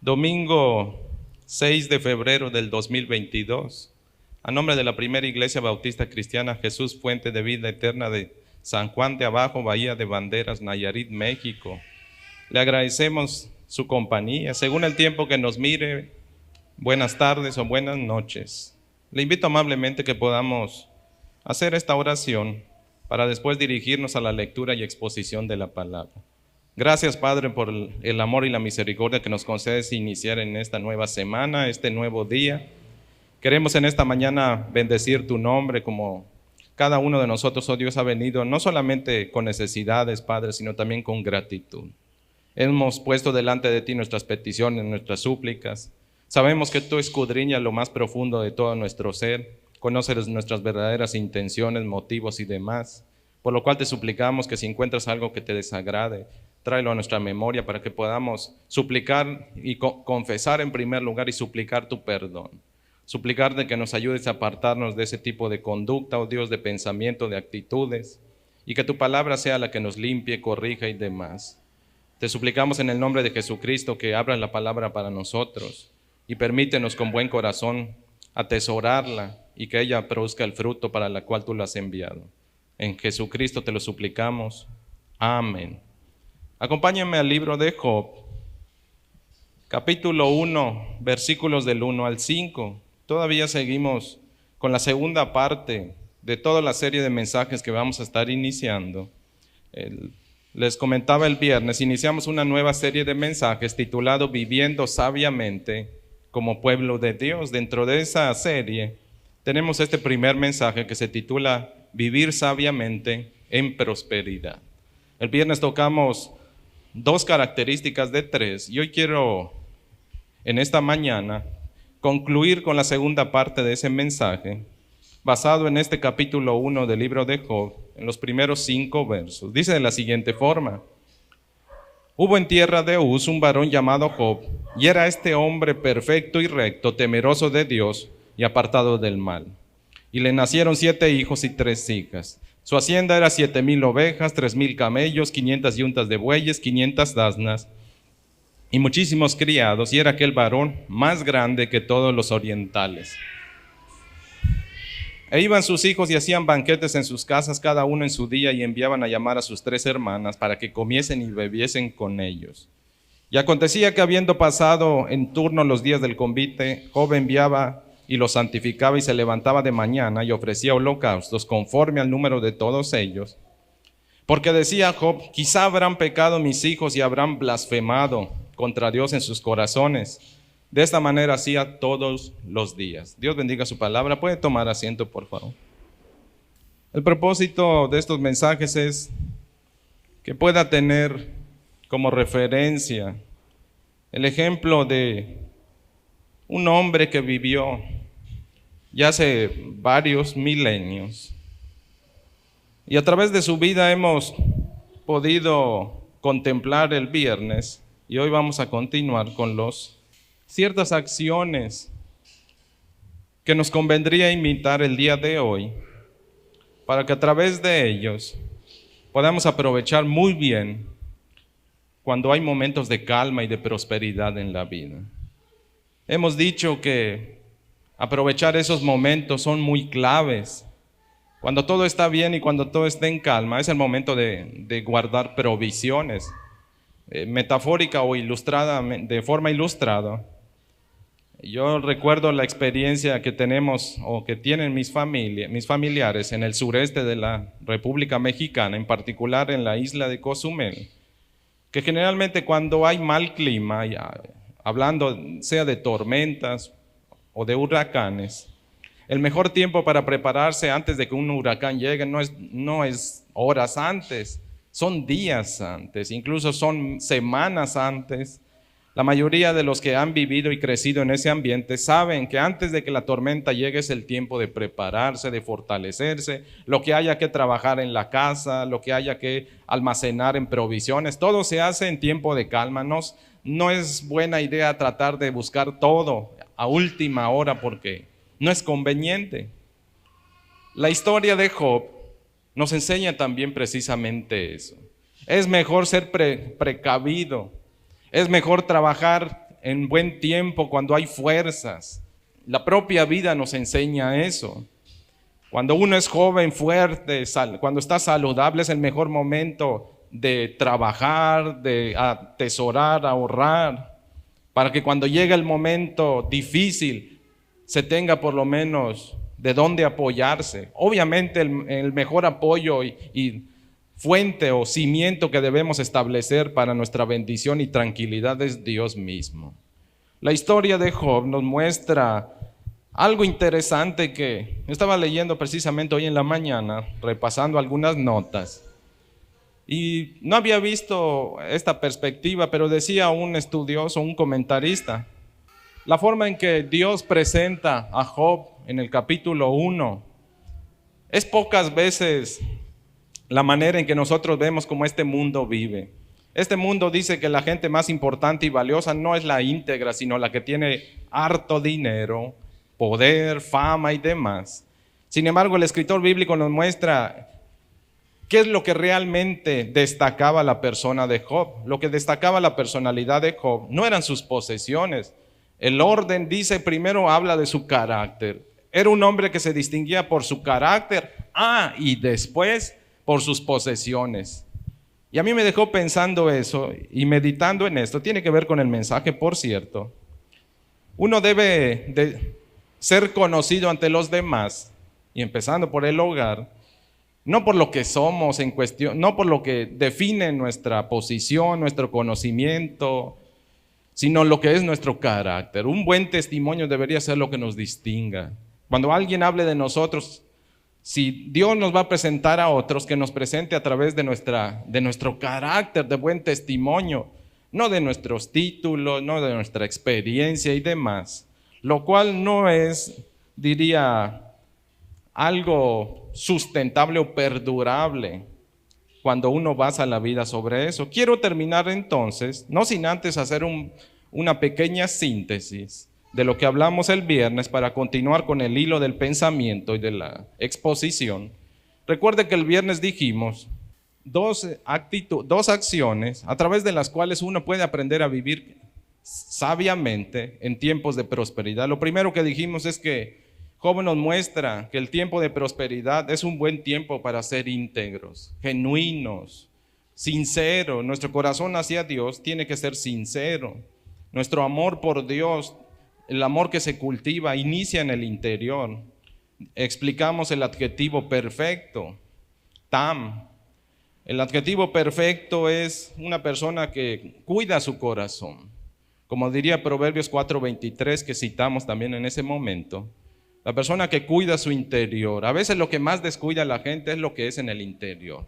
Domingo 6 de febrero del 2022, a nombre de la Primera Iglesia Bautista Cristiana Jesús Fuente de Vida Eterna de San Juan de Abajo, Bahía de Banderas, Nayarit, México. Le agradecemos su compañía, según el tiempo que nos mire, buenas tardes o buenas noches. Le invito amablemente que podamos hacer esta oración para después dirigirnos a la lectura y exposición de la palabra. Gracias, Padre, por el amor y la misericordia que nos concedes iniciar en esta nueva semana, este nuevo día. Queremos en esta mañana bendecir tu nombre, como cada uno de nosotros, oh Dios, ha venido no solamente con necesidades, Padre, sino también con gratitud. Hemos puesto delante de ti nuestras peticiones, nuestras súplicas. Sabemos que tú escudriñas lo más profundo de todo nuestro ser, conoces nuestras verdaderas intenciones, motivos y demás, por lo cual te suplicamos que si encuentras algo que te desagrade, tráelo a nuestra memoria para que podamos suplicar y confesar en primer lugar y suplicar tu perdón. Suplicar de que nos ayudes a apartarnos de ese tipo de conducta, oh Dios, de pensamiento, de actitudes, y que tu palabra sea la que nos limpie, corrija y demás. Te suplicamos en el nombre de Jesucristo que abras la palabra para nosotros y permítenos con buen corazón atesorarla y que ella produzca el fruto para la cual tú la has enviado. En Jesucristo te lo suplicamos. Amén. Acompáñenme al libro de Job, capítulo 1, versículos del 1 al 5. Todavía seguimos con la segunda parte de toda la serie de mensajes que vamos a estar iniciando. Les comentaba el viernes, iniciamos una nueva serie de mensajes titulado Viviendo Sabiamente como Pueblo de Dios. Dentro de esa serie tenemos este primer mensaje que se titula Vivir Sabiamente en Prosperidad. El viernes tocamos 2 características de 3 y hoy quiero en esta mañana concluir con la segunda parte de ese mensaje basado en este capítulo 1 del libro de Job, en los primeros 5 versos. Dice de la siguiente forma: Hubo en tierra de Uz un varón llamado Job, y era este hombre perfecto y recto, temeroso de Dios y apartado del mal. Y le nacieron 7 hijos y 3 hijas. Su hacienda era 7,000 ovejas, 3,000 camellos, 500 yuntas de bueyes, 500 asnas y muchísimos criados, y era aquel varón más grande que todos los orientales. E iban sus hijos y hacían banquetes en sus casas, cada uno en su día, y enviaban a llamar a sus 3 hermanas para que comiesen y bebiesen con ellos. Y acontecía que habiendo pasado en turno los días del convite, Job enviaba y los santificaba y se levantaba de mañana y ofrecía holocaustos conforme al número de todos ellos. Porque decía Job, quizá habrán pecado mis hijos y habrán blasfemado contra Dios en sus corazones. De esta manera hacía todos los días. Dios bendiga su palabra. Puede tomar asiento, por favor. El propósito de estos mensajes es que pueda tener como referencia el ejemplo de un hombre que vivió ya hace varios milenios. Y a través de su vida hemos podido contemplar el viernes, y hoy vamos a continuar con ciertas acciones que nos convendría imitar el día de hoy, para que a través de ellos podamos aprovechar muy bien cuando hay momentos de calma y de prosperidad en la vida. Hemos dicho que aprovechar esos momentos son muy claves. Cuando todo está bien y cuando todo está en calma, es el momento de guardar provisiones. Metafórica o ilustrada, de forma ilustrada. Yo recuerdo la experiencia que tenemos o que tienen mis familiares en el sureste de la República Mexicana, en particular en la isla de Cozumel, que generalmente cuando hay mal clima, hablando sea de tormentas o de huracanes, el mejor tiempo para prepararse antes de que un huracán llegue no es horas antes, son días antes, incluso son semanas antes. La mayoría de los que han vivido y crecido en ese ambiente saben que antes de que la tormenta llegue es el tiempo de prepararse, de fortalecerse, lo que haya que trabajar en la casa, lo que haya que almacenar en provisiones, todo se hace en tiempo de calma. No es buena idea tratar de buscar todo a última hora porque no es conveniente. La historia de Job nos enseña también precisamente eso. Es mejor ser precavido, es mejor trabajar en buen tiempo, cuando hay fuerzas. La propia vida nos enseña eso. Cuando uno es joven, fuerte, cuando está saludable, es el mejor momento de trabajar, de atesorar, ahorrar, para que cuando llegue el momento difícil se tenga por lo menos de dónde apoyarse. Obviamente el mejor apoyo y fuente o cimiento que debemos establecer para nuestra bendición y tranquilidad es Dios mismo. La historia de Job nos muestra algo interesante que estaba leyendo precisamente hoy en la mañana, repasando algunas notas. Y no había visto esta perspectiva, pero decía un estudioso, un comentarista, la forma en que Dios presenta a Job en el capítulo 1 es pocas veces la manera en que nosotros vemos cómo este mundo vive. Este mundo dice que la gente más importante y valiosa no es la íntegra, sino la que tiene harto dinero, poder, fama y demás. Sin embargo, el escritor bíblico nos muestra qué es lo que realmente destacaba la persona de Job. Lo que destacaba la personalidad de Job no eran sus posesiones. El orden dice, primero habla de su carácter. Era un hombre que se distinguía por su carácter, y después por sus posesiones. Y a mí me dejó pensando eso y meditando en esto. Tiene que ver con el mensaje, por cierto. Uno debe de ser conocido ante los demás, y empezando por el hogar, no por lo que somos en cuestión, no por lo que define nuestra posición, nuestro conocimiento, sino lo que es nuestro carácter. Un buen testimonio debería ser lo que nos distinga. Cuando alguien hable de nosotros, si Dios nos va a presentar a otros, que nos presente a través de nuestro carácter, de buen testimonio, no de nuestros títulos, no de nuestra experiencia y demás. Lo cual no es, diría, algo sustentable o perdurable cuando uno basa la vida sobre eso. Quiero terminar entonces, no sin antes hacer una pequeña síntesis de lo que hablamos el viernes para continuar con el hilo del pensamiento y de la exposición. Recuerde que el viernes dijimos dos acciones a través de las cuales uno puede aprender a vivir sabiamente en tiempos de prosperidad. Lo primero que dijimos es que Job nos muestra que el tiempo de prosperidad es un buen tiempo para ser íntegros, genuinos, sinceros. Nuestro corazón hacia Dios tiene que ser sincero. Nuestro amor por Dios, el amor que se cultiva, inicia en el interior. Explicamos el adjetivo perfecto, tam. El adjetivo perfecto es una persona que cuida su corazón. Como diría Proverbios 4:23, que citamos también en ese momento, la persona que cuida su interior. A veces lo que más descuida a la gente es lo que es en el interior.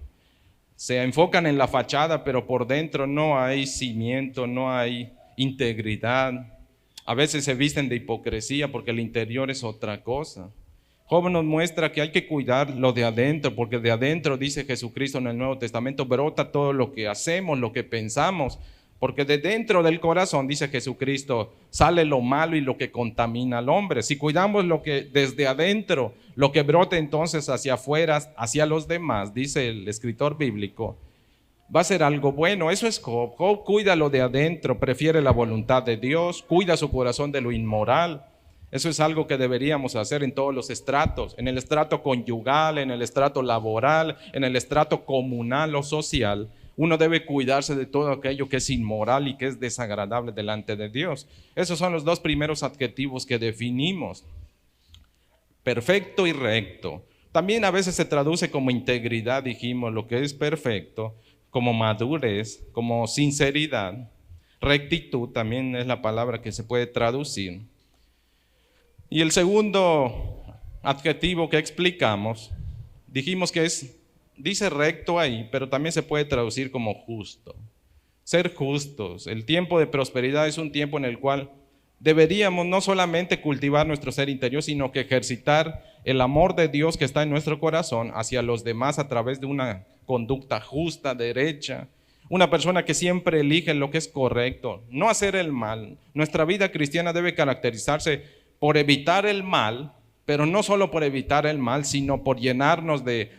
Se enfocan en la fachada, pero por dentro no hay cimiento, no hay integridad. A veces se visten de hipocresía porque el interior es otra cosa. Job nos muestra que hay que cuidar lo de adentro, porque de adentro, dice Jesucristo en el Nuevo Testamento, brota todo lo que hacemos, lo que pensamos. Porque de dentro del corazón, dice Jesucristo, sale lo malo y lo que contamina al hombre. Si cuidamos lo que desde adentro, lo que brote entonces hacia afuera, hacia los demás, dice el escritor bíblico, va a ser algo bueno. Eso es Job. Job cuida lo de adentro, prefiere la voluntad de Dios, cuida su corazón de lo inmoral. Eso es algo que deberíamos hacer en todos los estratos, en el estrato conyugal, en el estrato laboral, en el estrato comunal o social. Uno debe cuidarse de todo aquello que es inmoral y que es desagradable delante de Dios. Esos son los dos primeros adjetivos que definimos. Perfecto y recto. También a veces se traduce como integridad, dijimos, lo que es perfecto, como madurez, como sinceridad. Rectitud también es la palabra que se puede traducir. Y el segundo adjetivo que explicamos, dijimos que dice recto ahí, pero también se puede traducir como justo. Ser justos. El tiempo de prosperidad es un tiempo en el cual deberíamos no solamente cultivar nuestro ser interior, sino que ejercitar el amor de Dios que está en nuestro corazón hacia los demás a través de una conducta justa, derecha. Una persona que siempre elige lo que es correcto, no hacer el mal. Nuestra vida cristiana debe caracterizarse por evitar el mal, pero no solo por evitar el mal, sino por llenarnos de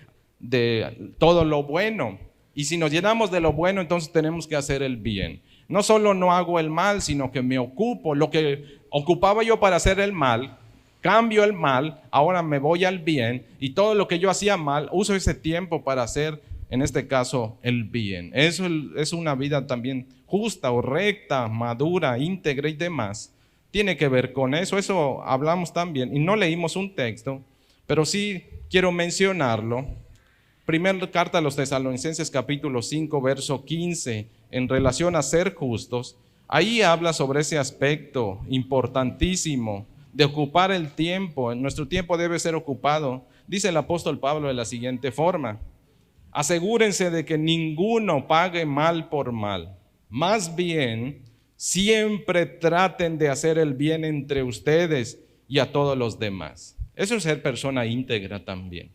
todo lo bueno. Y si nos llenamos de lo bueno, entonces tenemos que hacer el bien. No solo no hago el mal, sino que me ocupo. Lo que ocupaba yo para hacer el mal, cambio el mal, ahora me voy al bien, y todo lo que yo hacía mal, uso ese tiempo para hacer, en este caso, el bien. Eso es una vida también justa o recta, madura, íntegra y demás. Tiene que ver con eso. Eso hablamos también, y no leímos un texto, pero sí quiero mencionarlo. Primera carta a los Tesalonicenses, capítulo 5, verso 15, en relación a ser justos. Ahí habla sobre ese aspecto importantísimo de ocupar el tiempo. Nuestro tiempo debe ser ocupado. Dice el apóstol Pablo de la siguiente forma: asegúrense de que ninguno pague mal por mal. Más bien, siempre traten de hacer el bien entre ustedes y a todos los demás. Eso es ser persona íntegra también.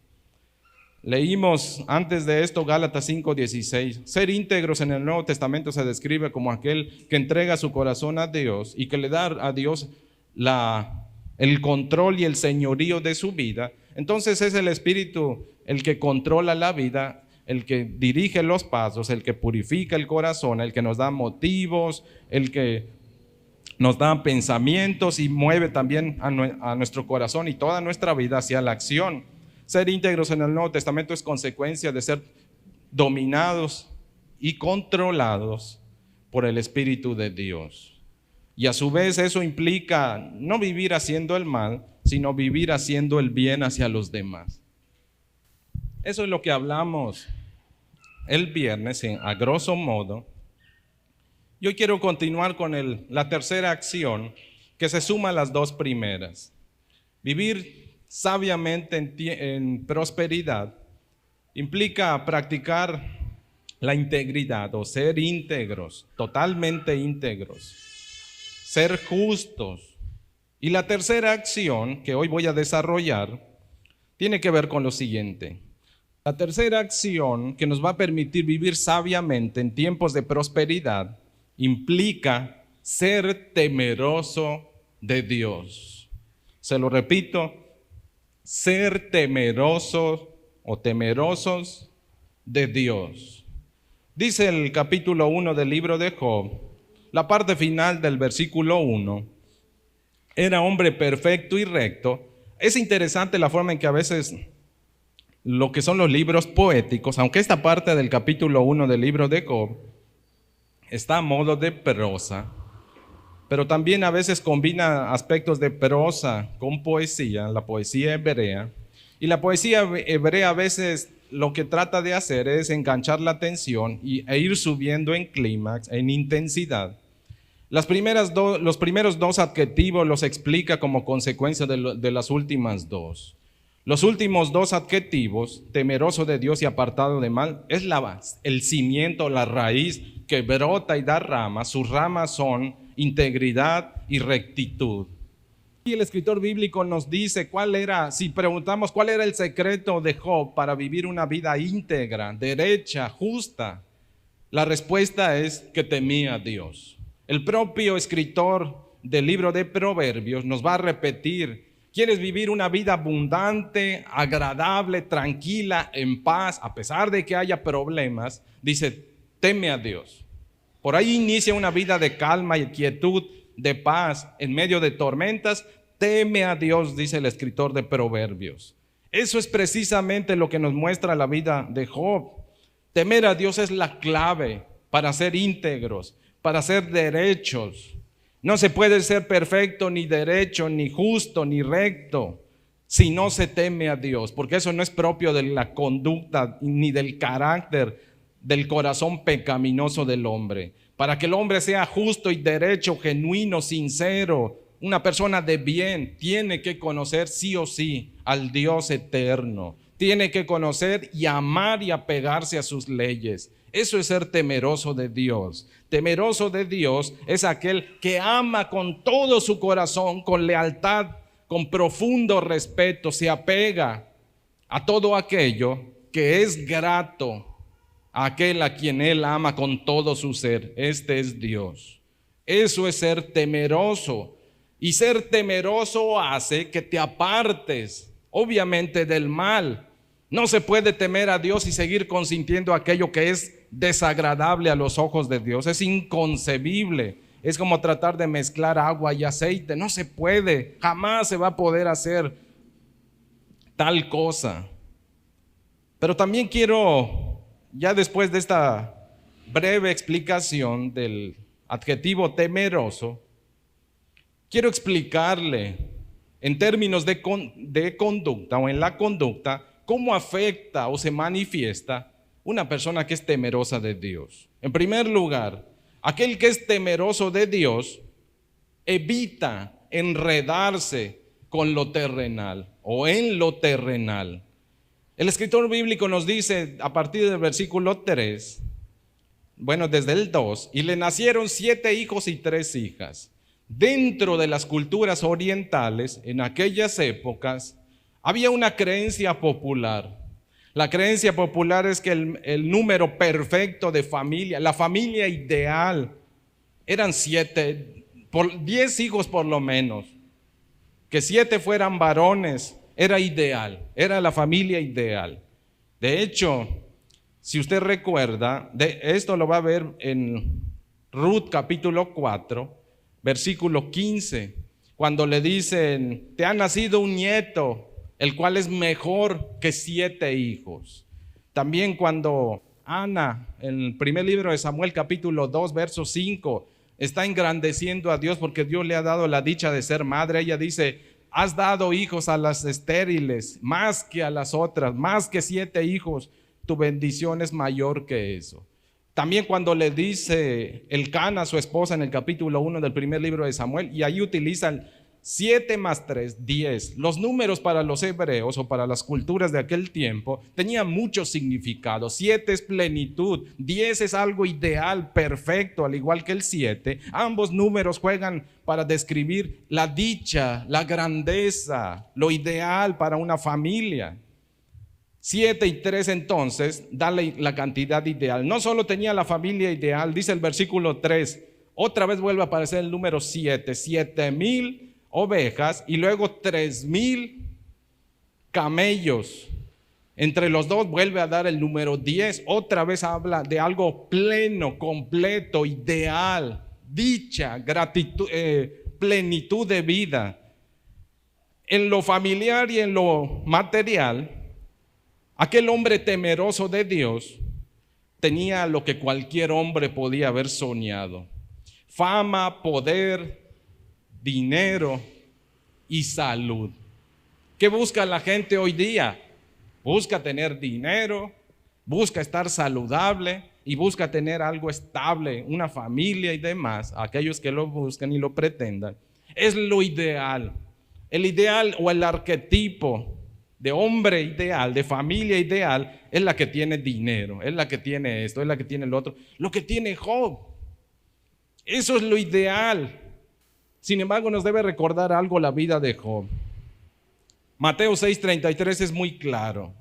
Leímos antes de esto Gálatas 5:16. Ser íntegros en el Nuevo Testamento se describe como aquel que entrega su corazón a Dios y que le da a Dios el control y el señorío de su vida. Entonces es el Espíritu el que controla la vida, el que dirige los pasos, el que purifica el corazón, el que nos da motivos, el que nos da pensamientos y mueve también a nuestro corazón y toda nuestra vida hacia la acción. Ser íntegros en el Nuevo Testamento es consecuencia de ser dominados y controlados por el Espíritu de Dios. Y a su vez eso implica no vivir haciendo el mal, sino vivir haciendo el bien hacia los demás. Eso es lo que hablamos el viernes, a grosso modo. Yo quiero continuar con la tercera acción que se suma a las dos primeras. Vivir sabiamente en prosperidad implica practicar la integridad o ser íntegros, totalmente íntegros, ser justos. Y la tercera acción que hoy voy a desarrollar tiene que ver con lo siguiente. La tercera acción que nos va a permitir vivir sabiamente en tiempos de prosperidad implica ser temeroso de Dios. Se lo repito, ser temeroso o temerosos de Dios. Dice el capítulo 1 del libro de Job, la parte final del versículo 1, era hombre perfecto y recto. Es interesante la forma en que a veces lo que son los libros poéticos, aunque esta parte del capítulo 1 del libro de Job está a modo de prosa, pero también a veces combina aspectos de prosa con poesía, la poesía hebrea. Y la poesía hebrea a veces lo que trata de hacer es enganchar la atención e ir subiendo en clímax, en intensidad. Los primeros dos adjetivos los explica como consecuencia de las últimas dos. Los últimos dos adjetivos, temeroso de Dios y apartado de mal, es el cimiento, la raíz que brota y da ramas. Sus ramas son integridad y rectitud. Y el escritor bíblico nos dice si preguntamos cuál era el secreto de Job para vivir una vida íntegra, derecha, justa, la respuesta es que temía a Dios. El propio escritor del libro de Proverbios nos va a repetir: ¿quieres vivir una vida abundante, agradable, tranquila, en paz, a pesar de que haya problemas? Dice, teme a Dios. Por ahí inicia una vida de calma y quietud, de paz, en medio de tormentas. Teme a Dios, dice el escritor de Proverbios. Eso es precisamente lo que nos muestra la vida de Job. Temer a Dios es la clave para ser íntegros, para ser derechos. No se puede ser perfecto, ni derecho, ni justo, ni recto, si no se teme a Dios, porque eso no es propio de la conducta ni del carácter del corazón pecaminoso del hombre. Para que el hombre sea justo y derecho, genuino, sincero, una persona de bien, tiene que conocer sí o sí al Dios eterno. Tiene que conocer y amar y apegarse a sus leyes. Eso es ser temeroso de Dios. Temeroso de Dios es aquel que ama con todo su corazón, con lealtad, con profundo respeto, se apega a todo aquello que es grato a aquel a quien él ama con todo su ser. Este es Dios. Eso es ser temeroso. Y ser temeroso hace que te apartes, obviamente, del mal. No se puede temer a Dios y seguir consintiendo aquello que es desagradable a los ojos de Dios. Es inconcebible. Es como tratar de mezclar agua y aceite. No se puede. Jamás se va a poder hacer tal cosa. Pero también quiero, ya después de esta breve explicación del adjetivo temeroso, quiero explicarle en términos de conducta o en la conducta cómo afecta o se manifiesta una persona que es temerosa de Dios. En primer lugar, aquel que es temeroso de Dios evita enredarse con lo terrenal o en lo terrenal. El escritor bíblico nos dice a partir del versículo 3, desde el 2, y le nacieron 7 hijos y 3 hijas. Dentro de las culturas orientales, en aquellas épocas, había una creencia popular. La creencia popular es que el número perfecto de familia, la familia ideal, eran 7, 10 hijos por lo menos. Que 7 fueran varones, era ideal, era la familia ideal. De hecho, si usted recuerda, esto lo va a ver en Ruth capítulo 4, versículo 15, cuando le dicen, te ha nacido un nieto, el cual es mejor que 7 hijos. También cuando Ana, en el primer libro de Samuel capítulo 2, verso 5, está engrandeciendo a Dios porque Dios le ha dado la dicha de ser madre. Ella dice, has dado hijos a las estériles, más que a las otras, más que 7 hijos, tu bendición es mayor que eso. También cuando le dice Elcana a su esposa en el capítulo 1 del primer libro de Samuel, y ahí utilizan 7 más 3, 10. Los números para los hebreos o para las culturas de aquel tiempo tenían mucho significado. 7 es plenitud, 10 es algo ideal, perfecto, al igual que el 7. Ambos números juegan para describir la dicha, la grandeza, lo ideal para una familia. 7 y 3 entonces da la cantidad ideal. No solo tenía la familia ideal, dice el versículo 3, otra vez vuelve a aparecer el número 7, 7,000 ovejas y luego 3,000 camellos. Entre los dos vuelve a dar el número 10. Otra vez habla de algo pleno, completo, ideal, dicha, gratitud, plenitud de vida. En lo familiar y en lo material, aquel hombre temeroso de Dios tenía lo que cualquier hombre podía haber soñado: fama, poder, dinero y salud. ¿Qué busca la gente hoy día? Busca tener dinero, busca estar saludable y busca tener algo estable, una familia y demás. Aquellos que lo buscan y lo pretendan. Es lo ideal. El ideal o el arquetipo de hombre ideal, de familia ideal, es la que tiene dinero, es la que tiene esto, es la que tiene lo otro. Lo que tiene Job. Eso es lo ideal. Sin embargo, nos debe recordar algo la vida de Job. Mateo 6:33 es muy claro.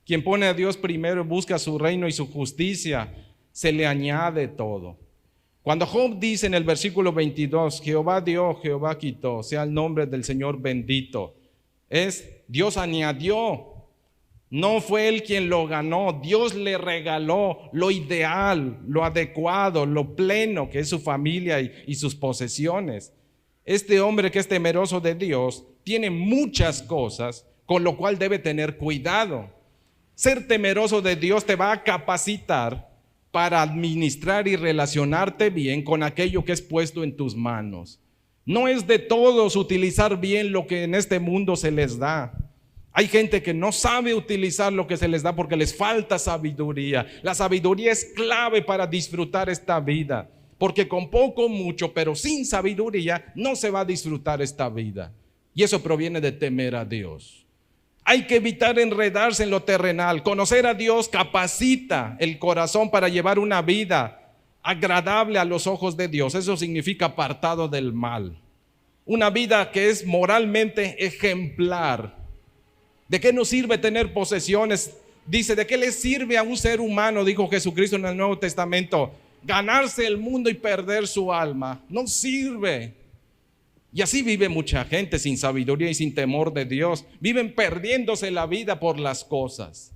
Quien pone a Dios primero, busca su reino y su justicia, se le añade todo. Cuando Job dice en el versículo 22, Jehová dio, Jehová quitó, sea el nombre del Señor bendito, es Dios añadió. No fue él quien lo ganó, Dios le regaló lo ideal, lo adecuado, lo pleno que es su familia y sus posesiones. Este hombre que es temeroso de Dios tiene muchas cosas, con lo cual debe tener cuidado. Ser temeroso de Dios te va a capacitar para administrar y relacionarte bien con aquello que es puesto en tus manos. No es de todos utilizar bien lo que en este mundo se les da. Hay gente que no sabe utilizar lo que se les da porque les falta sabiduría. La sabiduría es clave para disfrutar esta vida. Porque con poco, mucho, pero sin sabiduría, no se va a disfrutar esta vida. Y eso proviene de temer a Dios. Hay que evitar enredarse en lo terrenal. Conocer a Dios capacita el corazón para llevar una vida agradable a los ojos de Dios. Eso significa apartado del mal. Una vida que es moralmente ejemplar. ¿De qué nos sirve tener posesiones? Dice, ¿de qué le sirve a un ser humano? Dijo Jesucristo en el Nuevo Testamento. Ganarse el mundo y perder su alma. No sirve. Y así vive mucha gente sin sabiduría y sin temor de Dios. Viven perdiéndose la vida por las cosas,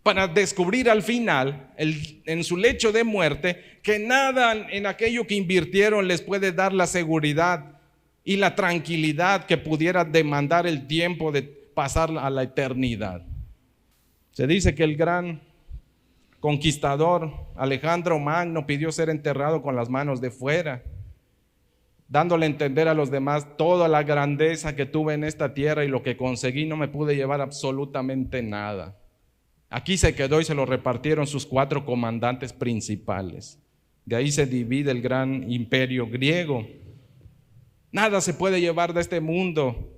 para descubrir al final, en su lecho de muerte, que nada en aquello que invirtieron les puede dar la seguridad y la tranquilidad que pudiera demandar el tiempo de pasar a la eternidad. Se dice que el gran conquistador Alejandro Magno pidió ser enterrado con las manos de fuera, dándole a entender a los demás: toda la grandeza que tuve en esta tierra y lo que conseguí, no me pude llevar absolutamente nada. Aquí se quedó y se lo repartieron sus 4 comandantes principales. De ahí se divide el gran imperio griego. Nada se puede llevar de este mundo.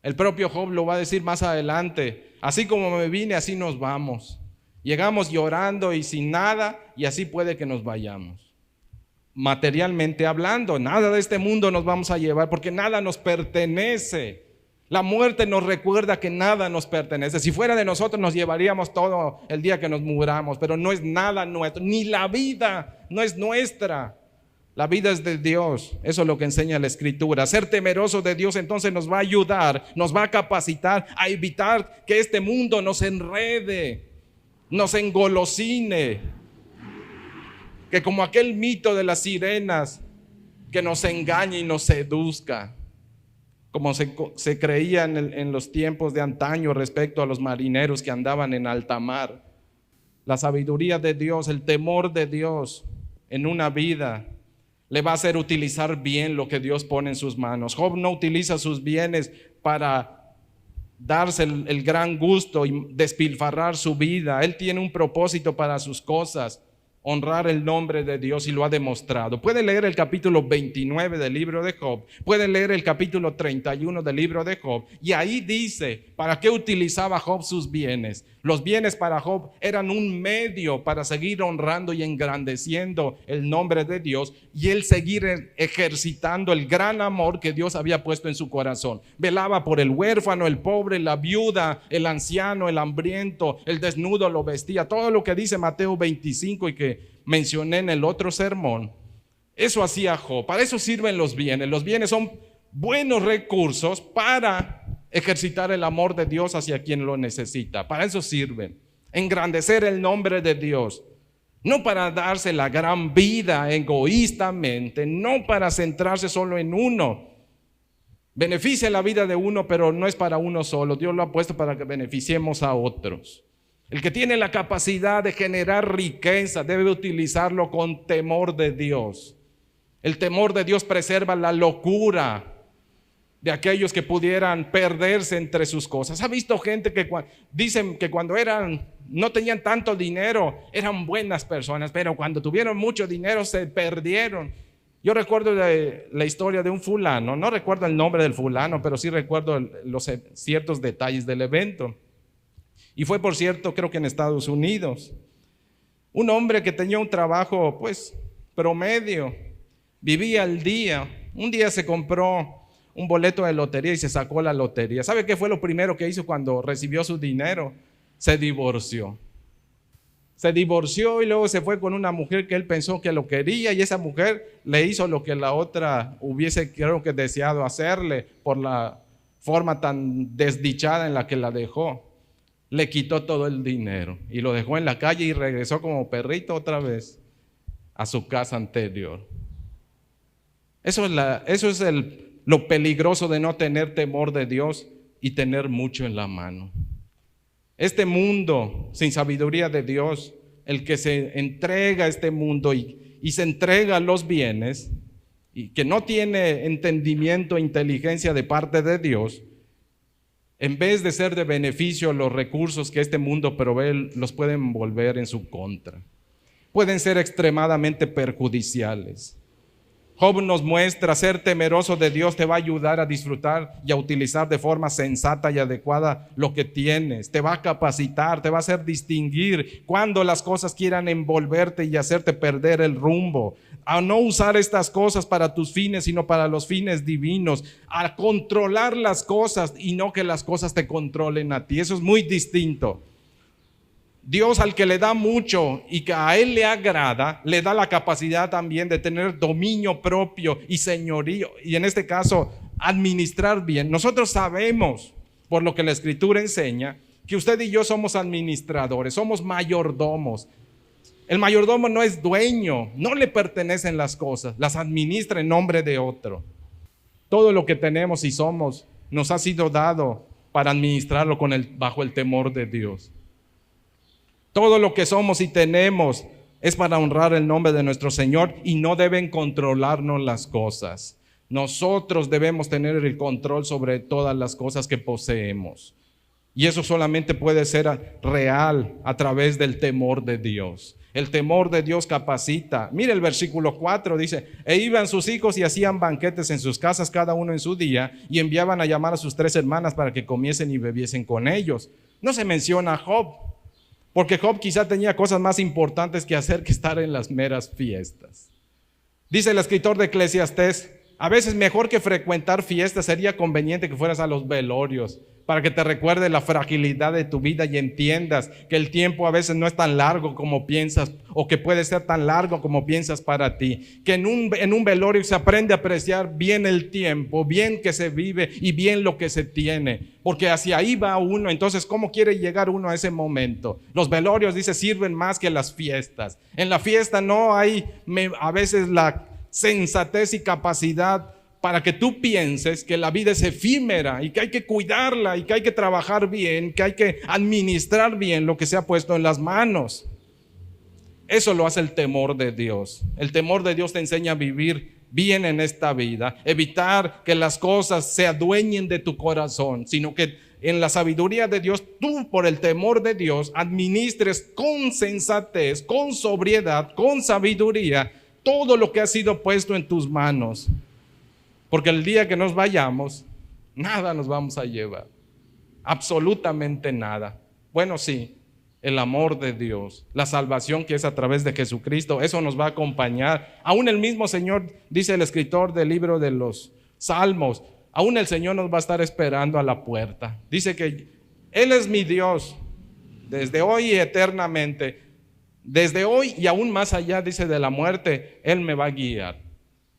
El propio Job lo va a decir más adelante: así como me vine, así nos vamos. Llegamos llorando y sin nada, y así puede que nos vayamos. Materialmente hablando, nada de este mundo nos vamos a llevar, porque nada nos pertenece. La muerte nos recuerda que nada nos pertenece. Si fuera de nosotros, nos llevaríamos todo el día que nos muramos, pero no es nada nuestro, ni la vida no es nuestra. La vida es de Dios. Eso es lo que enseña la Escritura. Ser temeroso de Dios entonces nos va a ayudar, nos va a capacitar a evitar que este mundo nos enrede, nos engolosine, que como aquel mito de las sirenas, que nos engañe y nos seduzca, como se creía en los tiempos de antaño respecto a los marineros que andaban en alta mar. La sabiduría de Dios, el temor de Dios en una vida le va a hacer utilizar bien lo que Dios pone en sus manos. Job no utiliza sus bienes para darse el gran gusto y despilfarrar su vida. Él tiene un propósito para sus cosas: honrar el nombre de Dios, y lo ha demostrado. Puede leer el capítulo 29 del libro de Job, puede leer el capítulo 31 del libro de Job, y ahí dice para qué utilizaba Job sus bienes. Los bienes para Job eran un medio para seguir honrando y engrandeciendo el nombre de Dios, y él seguir ejercitando el gran amor que Dios había puesto en su corazón. Velaba por el huérfano, el pobre, la viuda, el anciano, el hambriento, el desnudo lo vestía. Todo lo que dice Mateo 25 y que mencioné en el otro sermón, eso hacía Job. Para eso sirven los bienes. Los bienes son buenos recursos para ejercitar el amor de Dios hacia quien lo necesita. Para eso sirven. Engrandecer el nombre de Dios. No para darse la gran vida egoístamente, no para centrarse solo en uno. Beneficia la vida de uno, pero no es para uno solo. Dios lo ha puesto para que beneficiemos a otros. El que tiene la capacidad de generar riqueza debe utilizarlo con temor de Dios. El temor de Dios preserva la locura de aquellos que pudieran perderse entre sus cosas. ¿Ha visto gente que dicen que cuando no tenían tanto dinero, eran buenas personas, pero cuando tuvieron mucho dinero se perdieron? Yo recuerdo la historia de un fulano, no recuerdo el nombre del fulano, pero sí recuerdo ciertos detalles del evento. Y fue, por cierto, creo que en Estados Unidos. Un hombre que tenía un trabajo, pues, promedio, vivía al día. Un día se compró un boleto de lotería y se sacó la lotería. ¿Sabe qué fue lo primero que hizo cuando recibió su dinero? Se divorció. Se divorció y luego se fue con una mujer que él pensó que lo quería, y esa mujer le hizo lo que la otra hubiese, creo que, deseado hacerle por la forma tan desdichada en la que la dejó. Le quitó todo el dinero y lo dejó en la calle y regresó como perrito otra vez a su casa anterior. Eso es lo peligroso de no tener temor de Dios y tener mucho en la mano. Este mundo sin sabiduría de Dios, el que se entrega a este mundo y se entrega a los bienes, y que no tiene entendimiento e inteligencia de parte de Dios, en vez de ser de beneficio, los recursos que este mundo provee los pueden volver en su contra. Pueden ser extremadamente perjudiciales. Job nos muestra: ser temeroso de Dios te va a ayudar a disfrutar y a utilizar de forma sensata y adecuada lo que tienes. Te va a capacitar, te va a hacer distinguir cuando las cosas quieran envolverte y hacerte perder el rumbo. A no usar estas cosas para tus fines, sino para los fines divinos. A controlar las cosas y no que las cosas te controlen a ti. Eso es muy distinto. Dios, al que le da mucho y que a él le agrada, le da la capacidad también de tener dominio propio y señorío, y en este caso administrar bien. Nosotros sabemos, por lo que la Escritura enseña, que usted y yo somos administradores, somos mayordomos. El mayordomo no es dueño, no le pertenecen las cosas, las administra en nombre de otro. Todo lo que tenemos y somos nos ha sido dado para administrarlo bajo el temor de Dios. Todo lo que somos y tenemos es para honrar el nombre de nuestro Señor y no deben controlarnos las cosas. Nosotros debemos tener el control sobre todas las cosas que poseemos. Y eso solamente puede ser real a través del temor de Dios. El temor de Dios capacita. Mire el versículo 4, dice: e iban sus hijos y hacían banquetes en sus casas, cada uno en su día, y enviaban a llamar a sus 3 hermanas para que comiesen y bebiesen con ellos. No se menciona a Job, porque Job quizá tenía cosas más importantes que hacer que estar en las meras fiestas. Dice el escritor de Eclesiastés: a veces mejor que frecuentar fiestas sería conveniente que fueras a los velorios, para que te recuerde la fragilidad de tu vida y entiendas que el tiempo a veces no es tan largo como piensas, o que puede ser tan largo como piensas para ti. Que en un velorio se aprende a apreciar bien el tiempo, bien que se vive y bien lo que se tiene, porque hacia ahí va uno. Entonces, ¿cómo quiere llegar uno a ese momento? Los velorios, dice, sirven más que las fiestas. En la fiesta no hay a veces la sensatez y capacidad para que tú pienses que la vida es efímera y que hay que cuidarla y que hay que trabajar bien, que hay que administrar bien lo que se ha puesto en las manos. Eso lo hace el temor de Dios. El temor de Dios te enseña a vivir bien en esta vida, evitar que las cosas se adueñen de tu corazón, sino que en la sabiduría de Dios, tú por el temor de Dios administres con sensatez, con sobriedad, con sabiduría todo lo que ha sido puesto en tus manos. Porque el día que nos vayamos, nada nos vamos a llevar, absolutamente nada. Bueno, sí, el amor de Dios, la salvación que es a través de Jesucristo, eso nos va a acompañar. Aún el mismo Señor, dice el escritor del libro de los Salmos, aún el Señor nos va a estar esperando a la puerta. Dice que Él es mi Dios, desde hoy y eternamente, desde hoy y aún más allá, dice, de la muerte, Él me va a guiar.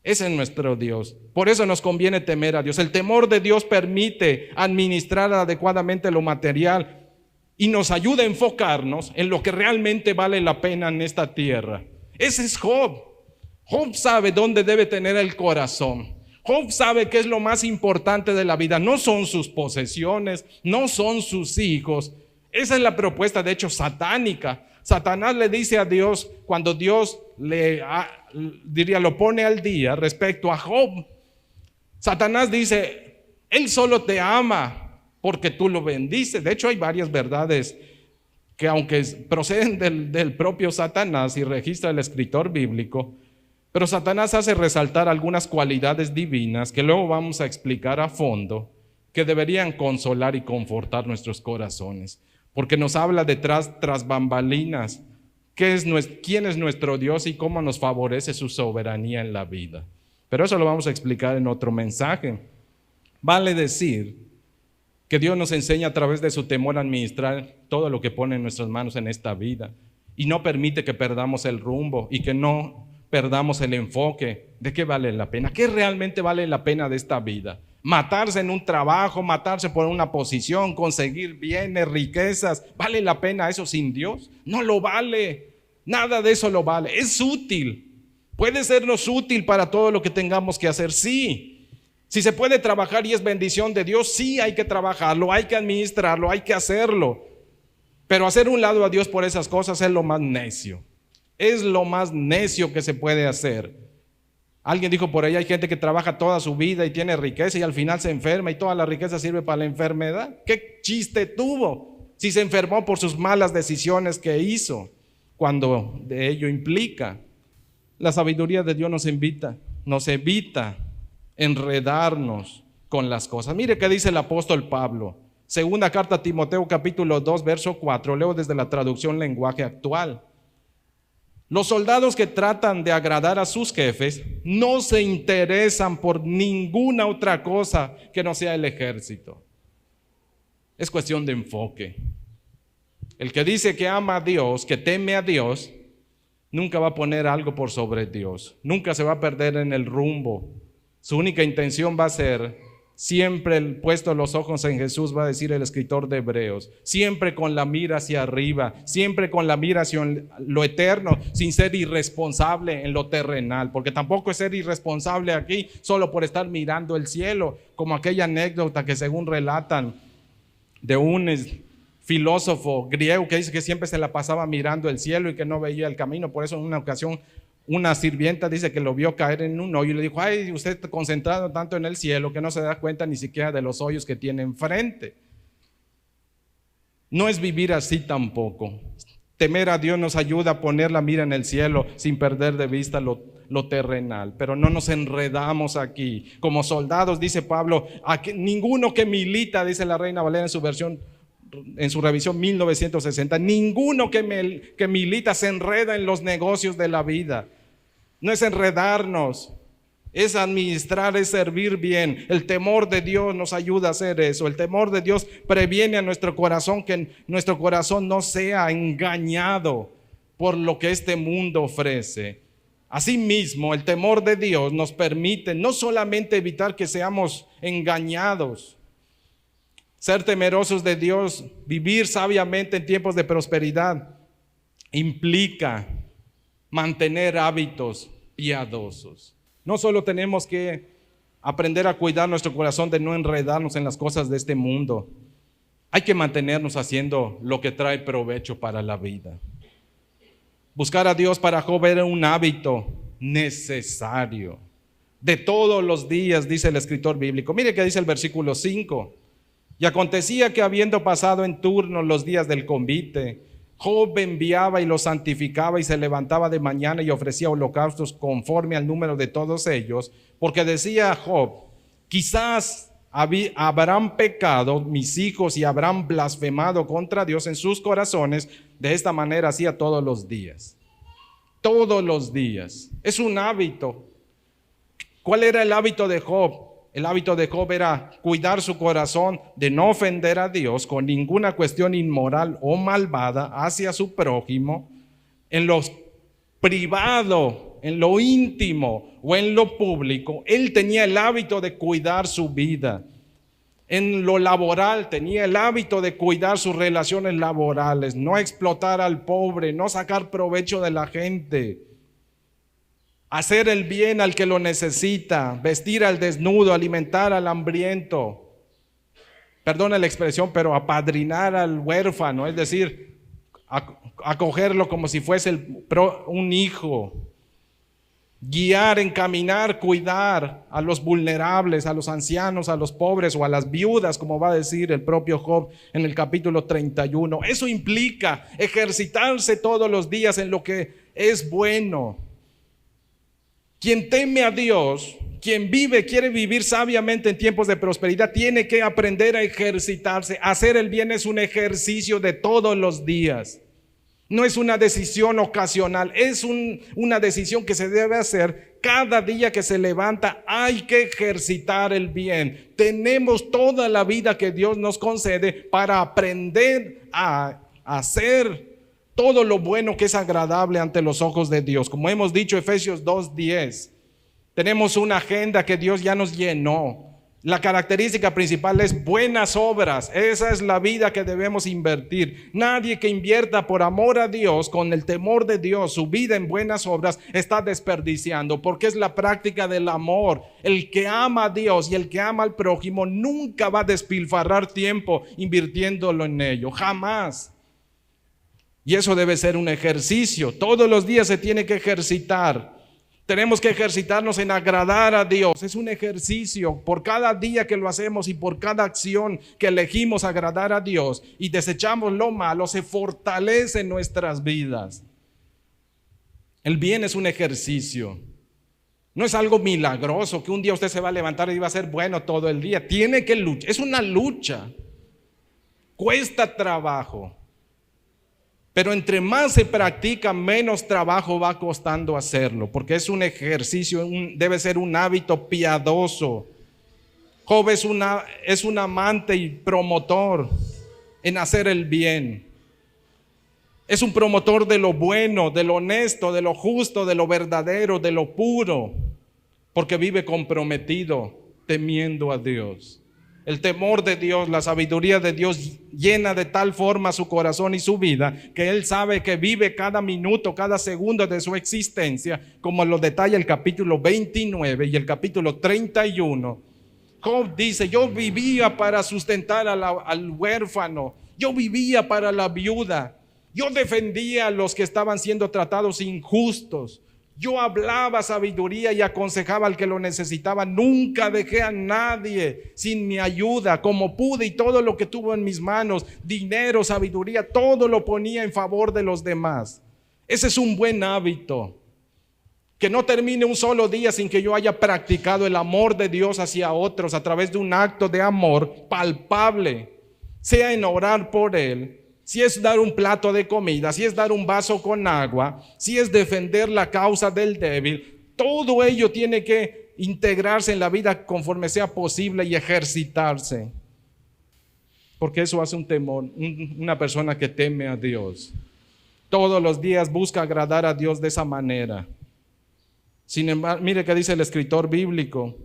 Ese es nuestro Dios. Por eso nos conviene temer a Dios. El temor de Dios permite administrar adecuadamente lo material y nos ayuda a enfocarnos en lo que realmente vale la pena en esta tierra. Ese es Job. Job sabe dónde debe tener el corazón. Job sabe qué es lo más importante de la vida. No son sus posesiones, no son sus hijos. Esa es la propuesta, de hecho, satánica. Satanás le dice a Dios, cuando Dios lo pone al día respecto a Job, Satanás dice: Él solo te ama porque tú lo bendices. De hecho, hay varias verdades que, aunque proceden del propio Satanás y registra el escritor bíblico, pero Satanás hace resaltar algunas cualidades divinas que luego vamos a explicar a fondo, que deberían consolar y confortar nuestros corazones. Porque nos habla tras bambalinas, quién es nuestro Dios y cómo nos favorece su soberanía en la vida. Pero eso lo vamos a explicar en otro mensaje. Vale decir que Dios nos enseña a través de su temor a administrar todo lo que pone en nuestras manos en esta vida, y no permite que perdamos el rumbo y que no perdamos el enfoque de qué vale la pena, qué realmente vale la pena de esta vida. Matarse en un trabajo, matarse por una posición, conseguir bienes, riquezas, ¿vale la pena eso sin Dios? No lo vale, nada de eso lo vale. Es útil, puede sernos útil para todo lo que tengamos que hacer, sí. Si se puede trabajar y es bendición de Dios, sí, hay que trabajarlo, hay que administrarlo, hay que hacerlo. Pero hacer un lado a Dios por esas cosas es lo más necio. Es lo más necio que se puede hacer. Alguien dijo por ahí, hay gente que trabaja toda su vida y tiene riqueza y al final se enferma y toda la riqueza sirve para la enfermedad. ¿Qué chiste tuvo si se enfermó por sus malas decisiones que hizo? Cuando de ello implica. La sabiduría de Dios nos evita enredarnos con las cosas. Mire qué dice el apóstol Pablo. Segunda carta a Timoteo, capítulo 2, verso 4. Leo desde la traducción lenguaje actual. Los soldados que tratan de agradar a sus jefes no se interesan por ninguna otra cosa que no sea el ejército. Es cuestión de enfoque. El que dice que ama a Dios, que teme a Dios, nunca va a poner algo por sobre Dios. Nunca se va a perder en el rumbo. Su única intención va a ser siempre puesto los ojos en Jesús, va a decir el escritor de Hebreos, siempre con la mira hacia arriba, siempre con la mira hacia lo eterno, sin ser irresponsable en lo terrenal, porque tampoco es ser irresponsable aquí solo por estar mirando el cielo, como aquella anécdota que según relatan de un filósofo griego que dice que siempre se la pasaba mirando el cielo y que no veía el camino. Por eso en una ocasión una sirvienta dice que lo vio caer en un hoyo y le dijo: ay, usted está concentrado tanto en el cielo que no se da cuenta ni siquiera de los hoyos que tiene enfrente. No es vivir así tampoco. Temer a Dios nos ayuda a poner la mira en el cielo sin perder de vista lo terrenal, pero no nos enredamos aquí. Como soldados, dice Pablo, ninguno que milita, dice la Reina Valera en su revisión 1960, ninguno que milita se enreda en los negocios de la vida. No es enredarnos, es administrar, es servir bien. El temor de Dios nos ayuda a hacer eso. El temor de Dios previene a nuestro corazón que nuestro corazón no sea engañado por lo que este mundo ofrece. Asimismo, el temor de Dios nos permite no solamente evitar que seamos engañados, ser temerosos de Dios, vivir sabiamente en tiempos de prosperidad, implica mantener hábitos piadosos. No solo tenemos que aprender a cuidar nuestro corazón de no enredarnos en las cosas de este mundo, hay que mantenernos haciendo lo que trae provecho para la vida. Buscar a Dios para Job era un hábito necesario de todos los días, dice el escritor bíblico. Mire que dice el versículo 5. Y acontecía que habiendo pasado en turno los días del convite, Job enviaba y los santificaba y se levantaba de mañana y ofrecía holocaustos conforme al número de todos ellos, porque decía Job: quizás habrán pecado mis hijos y habrán blasfemado contra Dios en sus corazones. De esta manera hacía todos los días. Todos los días. Es un hábito. ¿Cuál era el hábito de Job? El hábito de Job era cuidar su corazón de no ofender a Dios con ninguna cuestión inmoral o malvada hacia su prójimo, en lo privado, en lo íntimo o en lo público. Él tenía el hábito de cuidar su vida. En lo laboral tenía el hábito de cuidar sus relaciones laborales, no explotar al pobre, no sacar provecho de la gente. Hacer el bien al que lo necesita, vestir al desnudo, alimentar al hambriento. Perdona la expresión, pero apadrinar al huérfano, es decir, acogerlo como si fuese un hijo. Guiar, encaminar, cuidar a los vulnerables, a los ancianos, a los pobres o a las viudas, como va a decir el propio Job en el capítulo 31. Eso implica ejercitarse todos los días en lo que es bueno. Quien teme a Dios, quien quiere vivir sabiamente en tiempos de prosperidad, tiene que aprender a ejercitarse. Hacer el bien es un ejercicio de todos los días. No es una decisión ocasional, es una decisión que se debe hacer cada día que se levanta. Hay que ejercitar el bien. Tenemos toda la vida que Dios nos concede para aprender a hacer todo lo bueno que es agradable ante los ojos de Dios. Como hemos dicho, Efesios 2:10, tenemos una agenda que Dios ya nos llenó. La característica principal es buenas obras. Esa es la vida que debemos invertir. Nadie que invierta por amor a Dios, con el temor de Dios, su vida en buenas obras, está desperdiciando, porque es la práctica del amor. El que ama a Dios y el que ama al prójimo nunca va a despilfarrar tiempo invirtiéndolo en ello, jamás. Y eso debe ser un ejercicio. Todos los días se tiene que ejercitar. Tenemos que ejercitarnos en agradar a Dios. Es un ejercicio. Por cada día que lo hacemos y por cada acción que elegimos agradar a Dios y desechamos lo malo, se fortalece en nuestras vidas. El bien es un ejercicio. No es algo milagroso que un día usted se va a levantar y va a ser bueno todo el día. Tiene que luchar. Es una lucha. Cuesta trabajo. Pero entre más se practica, menos trabajo va costando hacerlo, porque es un ejercicio, debe ser un hábito piadoso. Job es un amante y promotor en hacer el bien. Es un promotor de lo bueno, de lo honesto, de lo justo, de lo verdadero, de lo puro, porque vive comprometido temiendo a Dios. El temor de Dios, la sabiduría de Dios llena de tal forma su corazón y su vida que Él sabe que vive cada minuto, cada segundo de su existencia, como lo detalla el capítulo 29 y el capítulo 31. Job dice: yo vivía para sustentar al huérfano, yo vivía para la viuda, yo defendía a los que estaban siendo tratados injustos. Yo hablaba sabiduría y aconsejaba al que lo necesitaba. Nunca dejé a nadie sin mi ayuda, como pude, y todo lo que tuvo en mis manos, dinero, sabiduría, todo lo ponía en favor de los demás. Ese es un buen hábito. Que no termine un solo día sin que yo haya practicado el amor de Dios hacia otros a través de un acto de amor palpable, sea en orar por Él, si es dar un plato de comida, si es dar un vaso con agua, si es defender la causa del débil. Todo ello tiene que integrarse en la vida conforme sea posible y ejercitarse. Porque eso hace una persona que teme a Dios. Todos los días busca agradar a Dios de esa manera. Sin embargo, mire qué dice el escritor bíblico.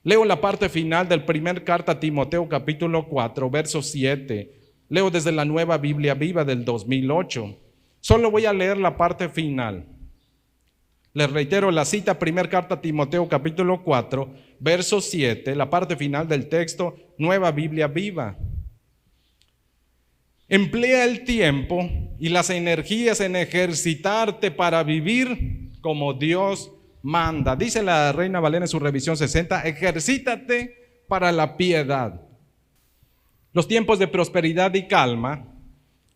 Leo la parte final del primer carta a Timoteo capítulo 4, verso 7. Leo desde la Nueva Biblia Viva del 2008. Solo voy a leer la parte final. Les reitero la cita, primer carta a Timoteo capítulo 4, verso 7, la parte final del texto, Nueva Biblia Viva. Emplea el tiempo y las energías en ejercitarte para vivir como Dios manda. Dice la Reina Valera en su revisión 60, ejercítate para la piedad. Los tiempos de prosperidad y calma,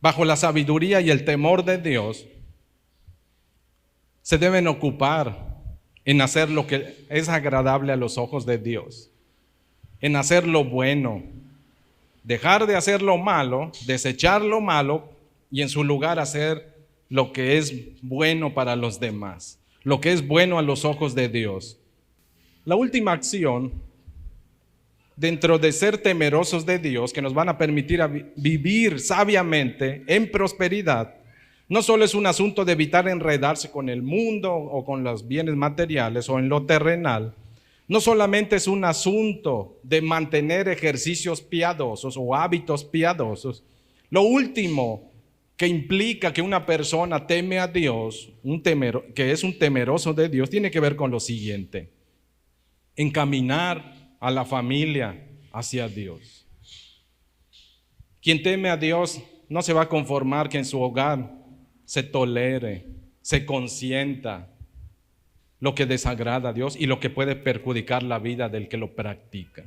bajo la sabiduría y el temor de Dios, se deben ocupar en hacer lo que es agradable a los ojos de Dios, en hacer lo bueno, dejar de hacer lo malo, desechar lo malo y en su lugar hacer lo que es bueno para los demás, lo que es bueno a los ojos de Dios. La última acción dentro de ser temerosos de Dios, que nos van a permitir vivir sabiamente en prosperidad, no solo es un asunto de evitar enredarse con el mundo o con los bienes materiales o en lo terrenal, no solamente es un asunto de mantener ejercicios piadosos o hábitos piadosos. Lo último que implica que una persona teme a Dios, que es un temeroso de Dios, tiene que ver con lo siguiente: encaminar a la familia hacia Dios. Quien teme a Dios no se va a conformar que en su hogar se tolere, se consienta lo que desagrada a Dios y lo que puede perjudicar la vida del que lo practica.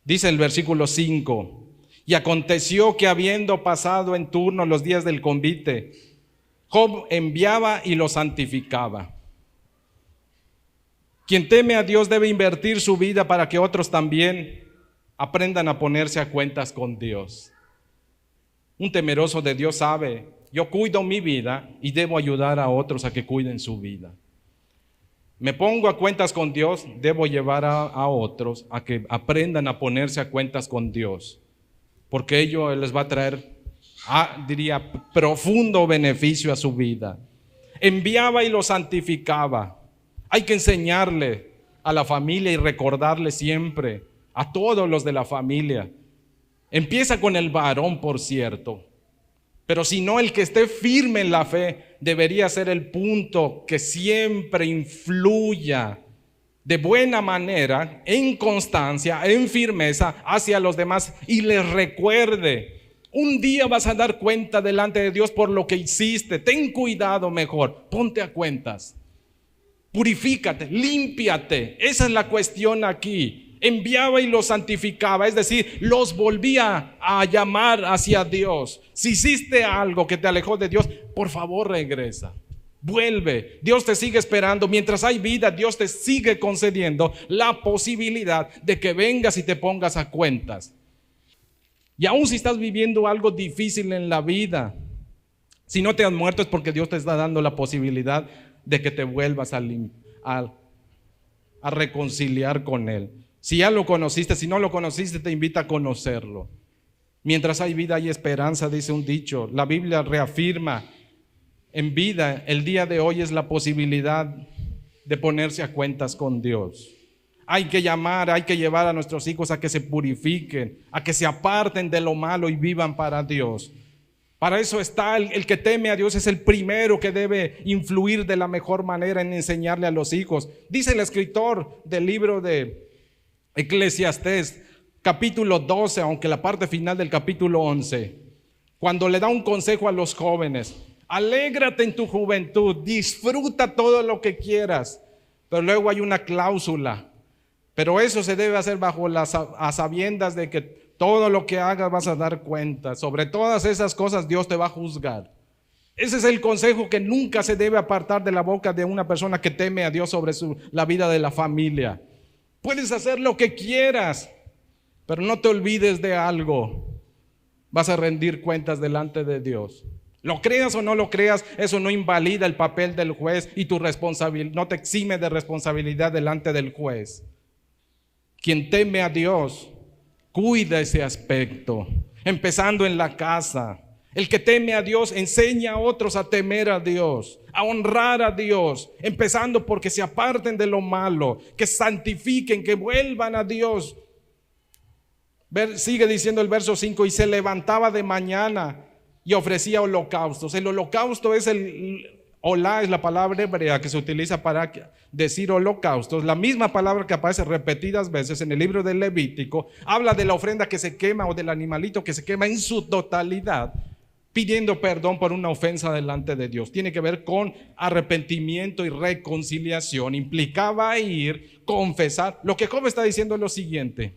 Dice el versículo 5: y aconteció que habiendo pasado en turno los días del convite, Job enviaba y lo santificaba. Quien teme a Dios debe invertir su vida para que otros también aprendan a ponerse a cuentas con Dios. Un temeroso de Dios sabe: yo cuido mi vida y debo ayudar a otros a que cuiden su vida. Me pongo a cuentas con Dios, debo llevar a otros a que aprendan a ponerse a cuentas con Dios, porque ello les va a traer, profundo beneficio a su vida. Enviaba y lo santificaba. Hay que enseñarle a la familia y recordarle siempre a todos los de la familia. Empieza con el varón, por cierto, pero si no, el que esté firme en la fe debería ser el punto que siempre influya de buena manera, en constancia, en firmeza hacia los demás y les recuerde: un día vas a dar cuenta delante de Dios por lo que hiciste. Ten cuidado mejor, ponte a cuentas. Purifícate, límpiate. Esa es la cuestión aquí. Enviaba y los santificaba, es decir, los volvía a llamar hacia Dios. Si hiciste algo que te alejó de Dios, por favor regresa, vuelve. Dios te sigue esperando. Mientras hay vida, Dios te sigue concediendo la posibilidad de que vengas y te pongas a cuentas. Y aún si estás viviendo algo difícil en la vida, si no te has muerto es porque Dios te está dando la posibilidad de que te vuelvas a reconciliar con Él. Si ya lo conociste, si no lo conociste, te invita a conocerlo. Mientras hay vida hay esperanza, dice un dicho. La Biblia reafirma: en vida, el día de hoy es la posibilidad de ponerse a cuentas con Dios. Hay que llamar, hay que llevar a nuestros hijos a que se purifiquen, a que se aparten de lo malo y vivan para Dios. Para eso está el que teme a Dios, es el primero que debe influir de la mejor manera en enseñarle a los hijos. Dice el escritor del libro de Eclesiastés, capítulo 12, aunque la parte final del capítulo 11, cuando le da un consejo a los jóvenes: alégrate en tu juventud, disfruta todo lo que quieras. Pero luego hay una cláusula: pero eso se debe hacer bajo a sabiendas de que todo lo que hagas vas a dar cuenta. Sobre todas esas cosas Dios te va a juzgar. Ese es el consejo que nunca se debe apartar de la boca de una persona que teme a Dios sobre la vida de la familia. Puedes hacer lo que quieras, pero no te olvides de algo: vas a rendir cuentas delante de Dios. Lo creas o no lo creas, eso no invalida el papel del juez y tu responsabilidad, no te exime de responsabilidad delante del juez. Quien teme a Dios cuida ese aspecto, empezando en la casa. El que teme a Dios enseña a otros a temer a Dios, a honrar a Dios, empezando porque se aparten de lo malo, que santifiquen, que vuelvan a Dios. Sigue diciendo el verso 5: y se levantaba de mañana y ofrecía holocaustos. El holocausto es olá, es la palabra hebrea que se utiliza para decir holocaustos. La misma palabra que aparece repetidas veces en el libro del Levítico habla de la ofrenda que se quema o del animalito que se quema en su totalidad, pidiendo perdón por una ofensa delante de Dios. Tiene que ver con arrepentimiento y reconciliación. Implicaba ir, confesar. Lo que Job está diciendo es lo siguiente: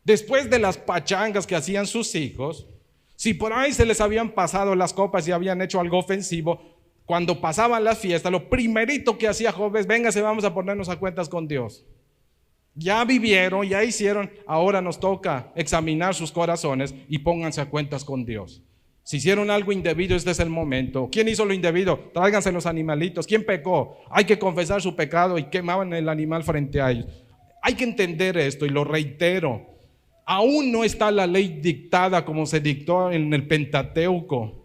después de las pachangas que hacían sus hijos, si por ahí se les habían pasado las copas y habían hecho algo ofensivo, cuando pasaban las fiestas, lo primerito que hacía Job es: véngase, vamos a ponernos a cuentas con Dios. Ya vivieron, ya hicieron, ahora nos toca examinar sus corazones y pónganse a cuentas con Dios. Si hicieron algo indebido, este es el momento. ¿Quién hizo lo indebido? Tráiganse los animalitos. ¿Quién pecó? Hay que confesar su pecado, y quemaban el animal frente a ellos. Hay que entender esto, y lo reitero: aún no está la ley dictada como se dictó en el Pentateuco,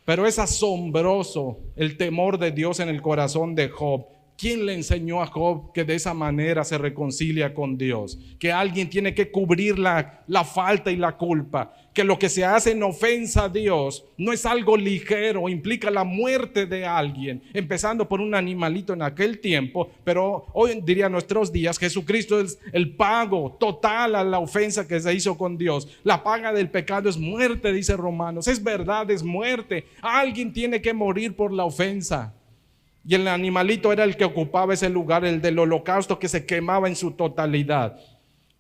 pero es asombroso el temor de Dios en el corazón de Job. ¿Quién le enseñó a Job que de esa manera se reconcilia con Dios? Que alguien tiene que cubrir la falta y la culpa. Que lo que se hace en ofensa a Dios no es algo ligero, implica la muerte de alguien, empezando por un animalito en aquel tiempo. Pero hoy, diría nuestros días, Jesucristo es el pago total a la ofensa que se hizo con Dios. La paga del pecado es muerte, dice Romanos. Es verdad, es muerte. Alguien tiene que morir por la ofensa. Y el animalito era el que ocupaba ese lugar, el del holocausto que se quemaba en su totalidad.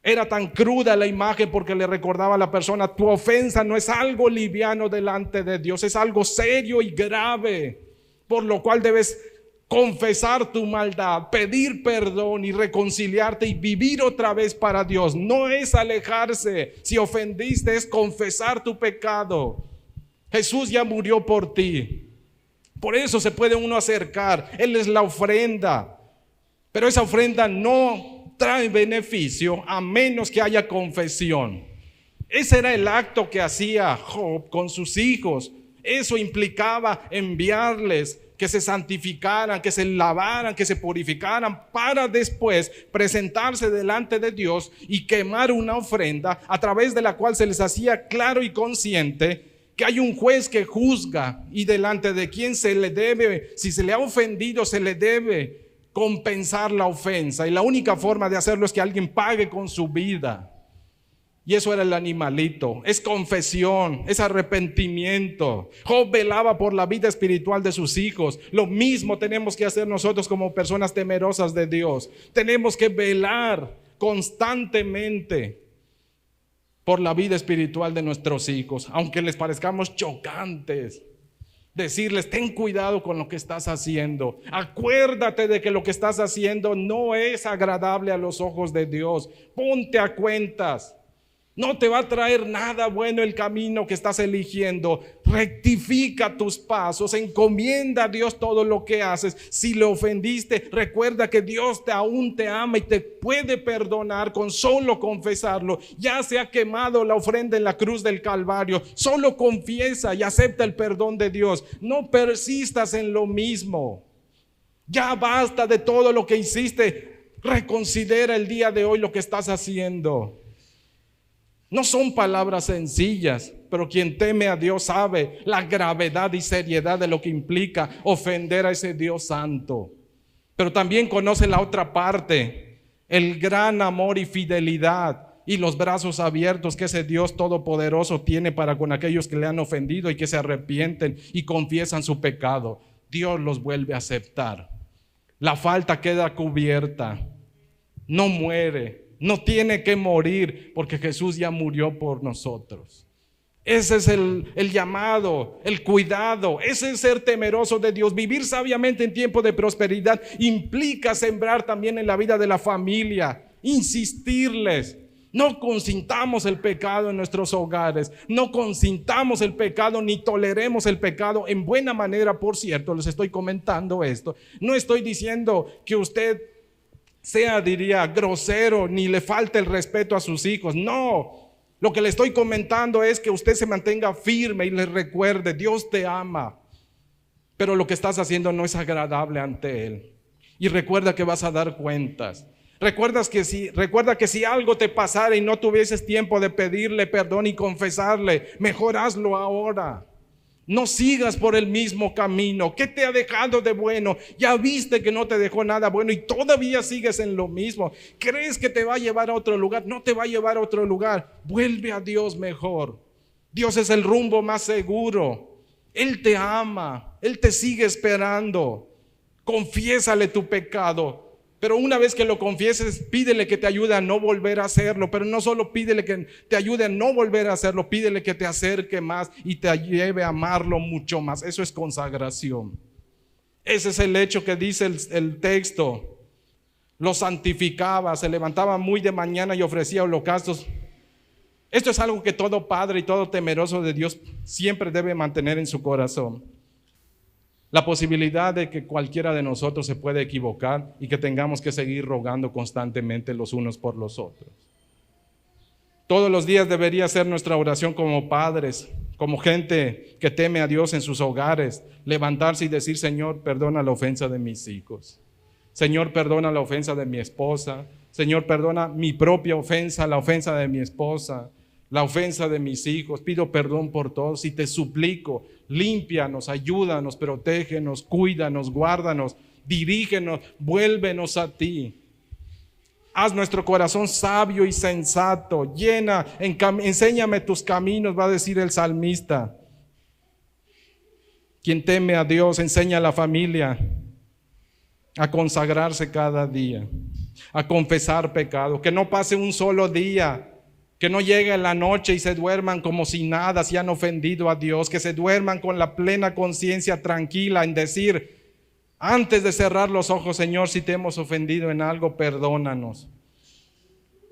Era tan cruda la imagen porque le recordaba a la persona: tu ofensa no es algo liviano delante de Dios, es algo serio y grave, por lo cual debes confesar tu maldad, pedir perdón y reconciliarte y vivir otra vez para Dios. No es alejarse. Si ofendiste, es confesar tu pecado. Jesús ya murió por ti. Por eso se puede uno acercar. Él es la ofrenda. Pero esa ofrenda no trae beneficio a menos que haya confesión. Ese era el acto que hacía Job con sus hijos. Eso implicaba enviarles, que se santificaran, que se lavaran, que se purificaran, para después presentarse delante de Dios y quemar una ofrenda a través de la cual se les hacía claro y consciente que hay un juez que juzga y delante de quien se le debe, si se le ha ofendido, se le debe compensar la ofensa. Y la única forma de hacerlo es que alguien pague con su vida. Y eso era el animalito. Es confesión, es arrepentimiento. Job velaba por la vida espiritual de sus hijos. Lo mismo tenemos que hacer nosotros como personas temerosas de Dios. Tenemos que velar constantemente por la vida espiritual de nuestros hijos, aunque les parezcamos chocantes. Decirles: ten cuidado con lo que estás haciendo. Acuérdate de que lo que estás haciendo no es agradable a los ojos de Dios. Ponte a cuentas. No te va a traer nada bueno el camino que estás eligiendo. Rectifica tus pasos, encomienda a Dios todo lo que haces. Si le ofendiste, recuerda que Dios aún te ama y te puede perdonar con solo confesarlo. Ya se ha quemado la ofrenda en la cruz del Calvario. Solo confiesa y acepta el perdón de Dios. No persistas en lo mismo. Ya basta de todo lo que hiciste. Reconsidera el día de hoy lo que estás haciendo. No son palabras sencillas, pero quien teme a Dios sabe la gravedad y seriedad de lo que implica ofender a ese Dios santo. Pero también conoce la otra parte, el gran amor y fidelidad y los brazos abiertos que ese Dios todopoderoso tiene para con aquellos que le han ofendido y que se arrepienten y confiesan su pecado. Dios los vuelve a aceptar. La falta queda cubierta. No muere, no tiene que morir porque Jesús ya murió por nosotros. Ese es el llamado, el cuidado, ese es ser temeroso de Dios. Vivir sabiamente en tiempo de prosperidad implica sembrar también en la vida de la familia, insistirles. No consintamos el pecado en nuestros hogares, no consintamos el pecado ni toleremos el pecado en buena manera. Por cierto, les estoy comentando esto. No estoy diciendo que usted sea, diría, grosero ni le falte el respeto a sus hijos. No, lo que le estoy comentando es que usted se mantenga firme y le recuerde, Dios te ama, pero lo que estás haciendo no es agradable ante Él. Y recuerda que vas a dar cuentas. Recuerda que si algo te pasara y no tuvieses tiempo de pedirle perdón y confesarle, mejor hazlo ahora. No sigas por el mismo camino. ¿Qué te ha dejado de bueno? Ya viste que no te dejó nada bueno y todavía sigues en lo mismo. ¿Crees que te va a llevar a otro lugar? No te va a llevar a otro lugar. Vuelve a Dios mejor. Dios es el rumbo más seguro. Él te ama. Él te sigue esperando. Confiésale tu pecado. Pero una vez que lo confieses, pídele que te ayude a no volver a hacerlo. Pero no solo pídele que te ayude a no volver a hacerlo, pídele que te acerque más y te lleve a amarlo mucho más. Eso es consagración. Ese es el hecho que dice el texto. Lo santificaba, se levantaba muy de mañana y ofrecía holocaustos. Esto es algo que todo padre y todo temeroso de Dios siempre debe mantener en su corazón. La posibilidad de que cualquiera de nosotros se pueda equivocar y que tengamos que seguir rogando constantemente los unos por los otros. Todos los días debería ser nuestra oración como padres, como gente que teme a Dios en sus hogares, levantarse y decir: Señor, perdona la ofensa de mis hijos. Señor, perdona la ofensa de mi esposa. Señor, perdona mi propia ofensa, la ofensa de mi esposa, la ofensa de mis hijos. Pido perdón por todos y te suplico, límpianos, ayúdanos, protégenos, cuídanos, guárdanos, dirígenos, vuélvenos a ti. Haz nuestro corazón sabio y sensato, enséñame tus caminos, va a decir el salmista. Quien teme a Dios enseña a la familia a consagrarse cada día, a confesar pecado, que no pase un solo día, que no llegue la noche y se duerman como si nada, si han ofendido a Dios, que se duerman con la plena conciencia tranquila en decir, antes de cerrar los ojos: Señor, si te hemos ofendido en algo, perdónanos.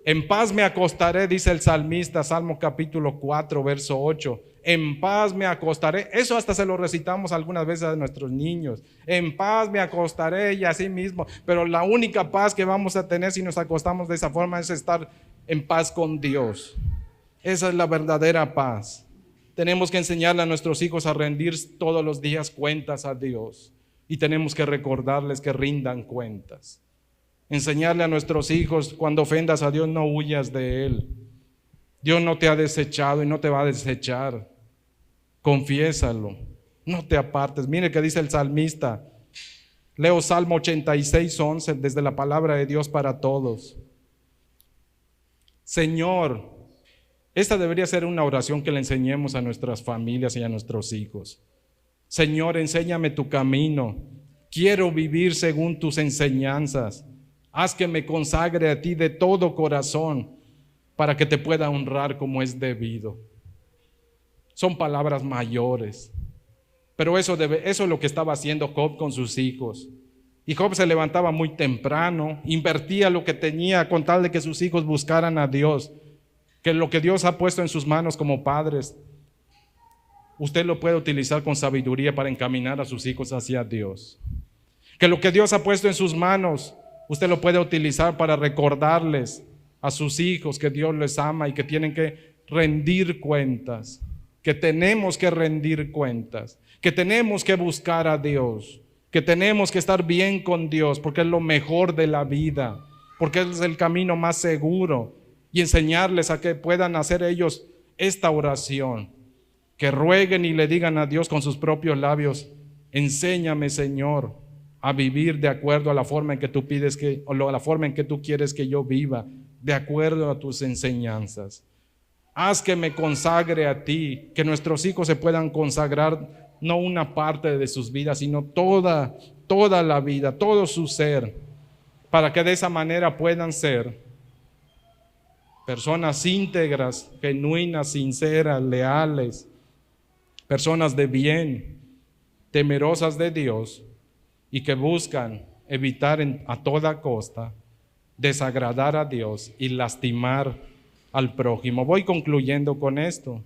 En paz me acostaré, dice el salmista, Salmo capítulo 4, verso 8. En paz me acostaré. Eso hasta se lo recitamos algunas veces a nuestros niños. En paz me acostaré, y así mismo. Pero la única paz que vamos a tener si nos acostamos de esa forma es estar en paz con Dios. Esa es la verdadera paz. Tenemos que enseñarle a nuestros hijos a rendir todos los días cuentas a Dios. Y tenemos que recordarles que rindan cuentas. Enseñarle a nuestros hijos: cuando ofendas a Dios, no huyas de Él. Dios no te ha desechado y no te va a desechar. Confiésalo, no te apartes. Mire que dice el salmista. Leo Salmo 86, 11, desde la palabra de Dios para todos. Señor, esta debería ser una oración que le enseñemos a nuestras familias y a nuestros hijos. Señor, enséñame tu camino. Quiero vivir según tus enseñanzas. Haz que me consagre a ti de todo corazón para que te pueda honrar como es debido. Son palabras mayores, pero eso es lo que estaba haciendo Job con sus hijos. Y Job se levantaba muy temprano, invertía lo que tenía con tal de que sus hijos buscaran a Dios, que lo que Dios ha puesto en sus manos como padres, usted lo puede utilizar con sabiduría para encaminar a sus hijos hacia Dios. Que lo que Dios ha puesto en sus manos, usted lo puede utilizar para recordarles a sus hijos que Dios les ama y que tienen que rendir cuentas, que tenemos que rendir cuentas, que tenemos que buscar a Dios, que tenemos que estar bien con Dios, porque es lo mejor de la vida. porque es el camino más seguro, y enseñarles a que puedan hacer ellos esta oración, que rueguen y le digan a Dios con sus propios labios: enséñame, Señor, a vivir de acuerdo a la forma en que tú pides o la forma en que tú quieres que yo viva, de acuerdo a tus enseñanzas. Haz que me consagre a ti, que nuestros hijos se puedan consagrar no una parte de sus vidas, sino toda la vida, todo su ser, para que de esa manera puedan ser personas íntegras, genuinas, sinceras, leales, personas de bien, temerosas de Dios y que buscan evitar a toda costa desagradar a Dios y lastimar al prójimo. Voy concluyendo con esto.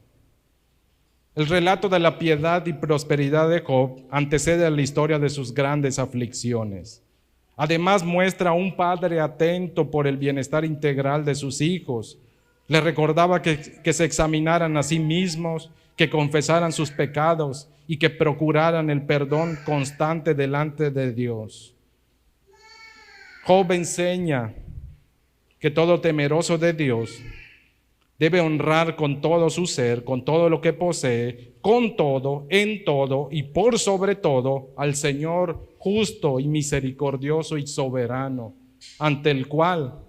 El relato de la piedad y prosperidad de Job antecede a la historia de sus grandes aflicciones. Además, muestra a un padre atento por el bienestar integral de sus hijos. Les recordaba que se examinaran a sí mismos, que confesaran sus pecados y que procuraran el perdón constante delante de Dios. Job enseña que todo temeroso de Dios debe honrar con todo su ser, con todo lo que posee, con todo, en todo y por sobre todo al Señor justo y misericordioso y soberano, ante el cual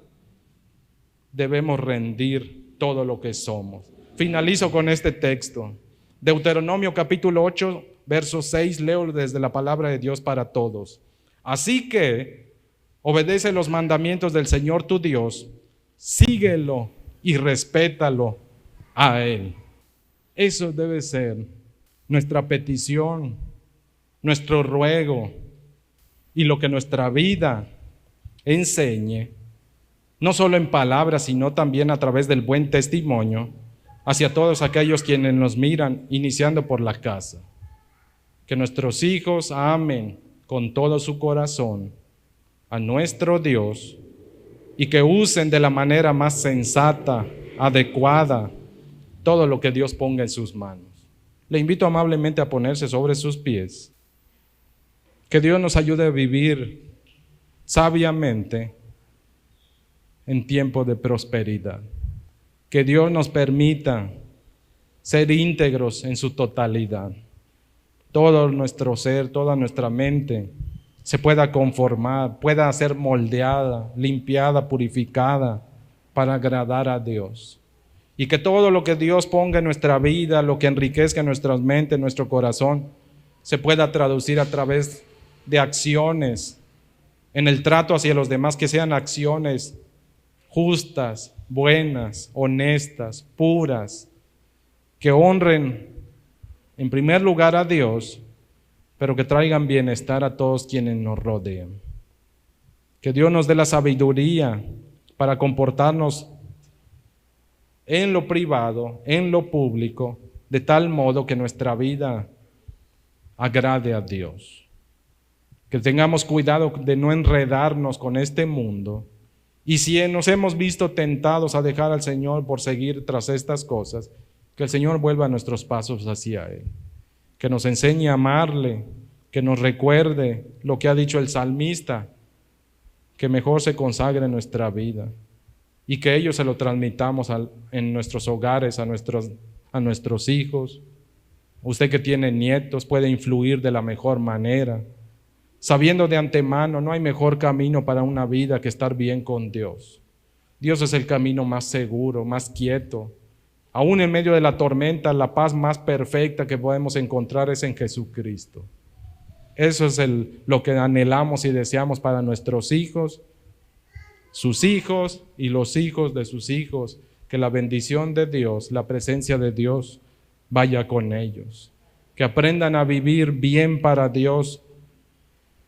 debemos rendir todo lo que somos. Finalizo con este texto. Deuteronomio capítulo 8, verso 6, leo desde la palabra de Dios para todos. Así que obedece los mandamientos del Señor tu Dios, síguelo y respétalo a Él. Eso debe ser nuestra petición, nuestro ruego y lo que nuestra vida enseñe, no solo en palabras, sino también a través del buen testimonio hacia todos aquellos quienes nos miran, iniciando por la casa. Que nuestros hijos amen con todo su corazón a nuestro Dios y que usen de la manera más sensata, adecuada, todo lo que Dios ponga en sus manos. Le invito amablemente a ponerse sobre sus pies. Que Dios nos ayude a vivir sabiamente en tiempo de prosperidad. Que Dios nos permita ser íntegros en su totalidad. Todo nuestro ser, toda nuestra mente se pueda conformar, pueda ser moldeada, limpiada, purificada para agradar a Dios. Y que todo lo que Dios ponga en nuestra vida, lo que enriquezca nuestra mente, nuestro corazón, se pueda traducir a través de acciones en el trato hacia los demás, que sean acciones justas, buenas, honestas, puras, que honren en primer lugar a Dios, pero que traigan bienestar a todos quienes nos rodean. Que Dios nos dé la sabiduría para comportarnos en lo privado, en lo público, de tal modo que nuestra vida agrade a Dios. Que tengamos cuidado de no enredarnos con este mundo. Y si nos hemos visto tentados a dejar al Señor por seguir tras estas cosas, que el Señor vuelva nuestros pasos hacia Él. Que nos enseñe a amarle, que nos recuerde lo que ha dicho el salmista, que mejor se consagre en nuestra vida y que ello se lo transmitamos en nuestros hogares, a nuestros hijos. Usted que tiene nietos puede influir de la mejor manera, sabiendo de antemano no hay mejor camino para una vida que estar bien con Dios. Dios es el camino más seguro, más quieto. Aún en medio de la tormenta, la paz más perfecta que podemos encontrar es en Jesucristo. Eso es lo que anhelamos y deseamos para nuestros hijos, sus hijos y los hijos de sus hijos. Que la bendición de Dios, la presencia de Dios vaya con ellos. Que aprendan a vivir bien para Dios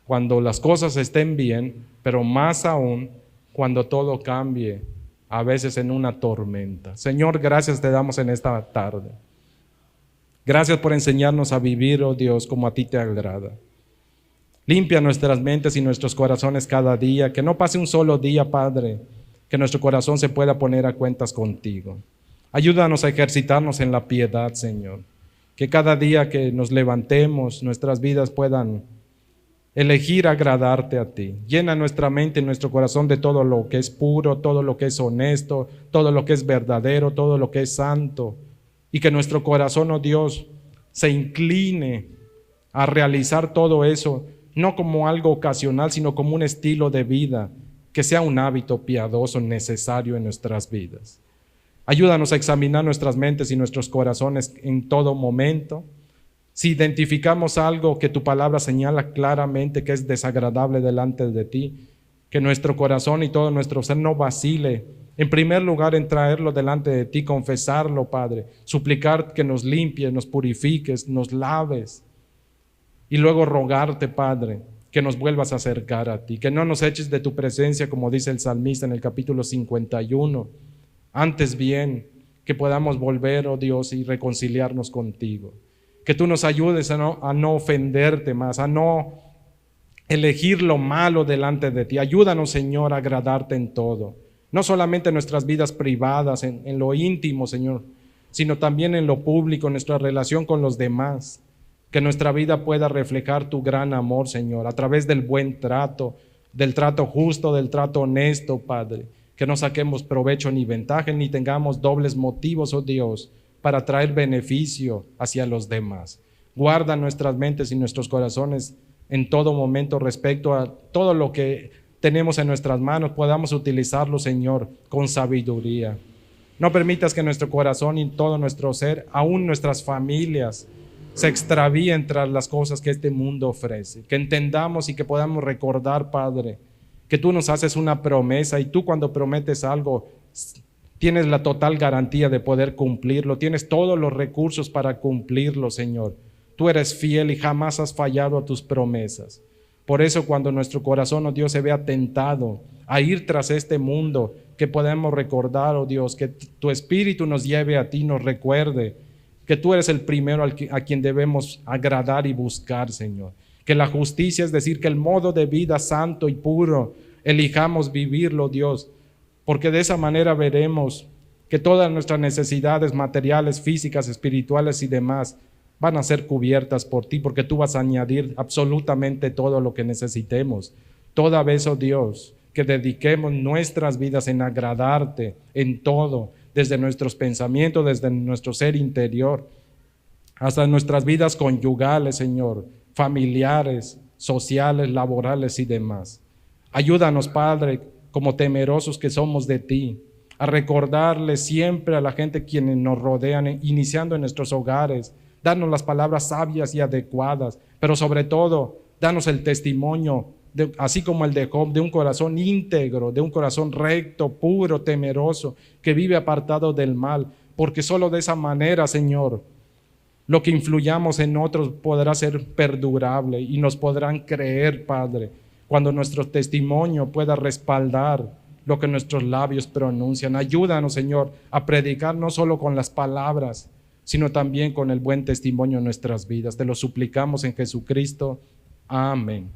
cuando las cosas estén bien, pero más aún cuando todo cambie, a veces en una tormenta. Señor, gracias te damos en esta tarde. Gracias por enseñarnos a vivir, oh Dios, como a ti te agrada. Limpia nuestras mentes y nuestros corazones cada día, que no pase un solo día, Padre, que nuestro corazón se pueda poner a cuentas contigo. Ayúdanos a ejercitarnos en la piedad, Señor. Que cada día que nos levantemos, nuestras vidas puedan elegir agradarte a ti. Llena nuestra mente y nuestro corazón de todo lo que es puro, todo lo que es honesto, todo lo que es verdadero, todo lo que es santo. Y que nuestro corazón, oh Dios, se incline a realizar todo eso, no como algo ocasional, sino como un estilo de vida, que sea un hábito piadoso necesario en nuestras vidas. Ayúdanos a examinar nuestras mentes y nuestros corazones en todo momento. Si identificamos algo que tu palabra señala claramente que es desagradable delante de ti, que nuestro corazón y todo nuestro ser no vacile. En primer lugar, en traerlo delante de ti, confesarlo, Padre, suplicar que nos limpies, nos purifiques, nos laves. Y luego rogarte, Padre, que nos vuelvas a acercar a ti, que no nos eches de tu presencia, como dice el salmista en el capítulo 51. Antes bien, que podamos volver, oh Dios, y reconciliarnos contigo. Que tú nos ayudes a no ofenderte más, a no elegir lo malo delante de ti. Ayúdanos, Señor, a agradarte en todo. No solamente en nuestras vidas privadas, en lo íntimo, Señor, sino también en lo público, en nuestra relación con los demás. Que nuestra vida pueda reflejar tu gran amor, Señor, a través del buen trato, del trato justo, del trato honesto, Padre. Que no saquemos provecho ni ventaja, ni tengamos dobles motivos, oh Dios, para traer beneficio hacia los demás. Guarda nuestras mentes y nuestros corazones en todo momento respecto a todo lo que tenemos en nuestras manos, podamos utilizarlo, Señor, con sabiduría. No permitas que nuestro corazón y todo nuestro ser, aún nuestras familias, se extravíen tras las cosas que este mundo ofrece. Que entendamos y que podamos recordar, Padre, que tú nos haces una promesa y tú cuando prometes algo tienes la total garantía de poder cumplirlo, tienes todos los recursos para cumplirlo, Señor. Tú eres fiel y jamás has fallado a tus promesas. Por eso cuando nuestro corazón, oh Dios, se vea tentado a ir tras este mundo, que podamos recordar, oh Dios, que tu Espíritu nos lleve a ti, nos recuerde que tú eres el primero a quien debemos agradar y buscar, Señor. Que la justicia, es decir, que el modo de vida santo y puro, elijamos vivirlo, Dios, porque de esa manera veremos que todas nuestras necesidades materiales, físicas, espirituales y demás van a ser cubiertas por ti, porque tú vas a añadir absolutamente todo lo que necesitemos. Toda vez, oh Dios, que dediquemos nuestras vidas en agradarte en todo, desde nuestros pensamientos, desde nuestro ser interior, hasta nuestras vidas conyugales, Señor, familiares, sociales, laborales y demás. Ayúdanos, Padre, como temerosos que somos de ti, a recordarle siempre a la gente quienes nos rodean, iniciando en nuestros hogares. Danos las palabras sabias y adecuadas, pero sobre todo, danos el testimonio, así como el de Job, de un corazón íntegro, de un corazón recto, puro, temeroso, que vive apartado del mal, porque solo de esa manera, Señor, lo que influyamos en otros podrá ser perdurable y nos podrán creer, Padre, cuando nuestro testimonio pueda respaldar lo que nuestros labios pronuncian. Ayúdanos, Señor, a predicar no solo con las palabras, sino también con el buen testimonio en nuestras vidas. Te lo suplicamos en Jesucristo. Amén.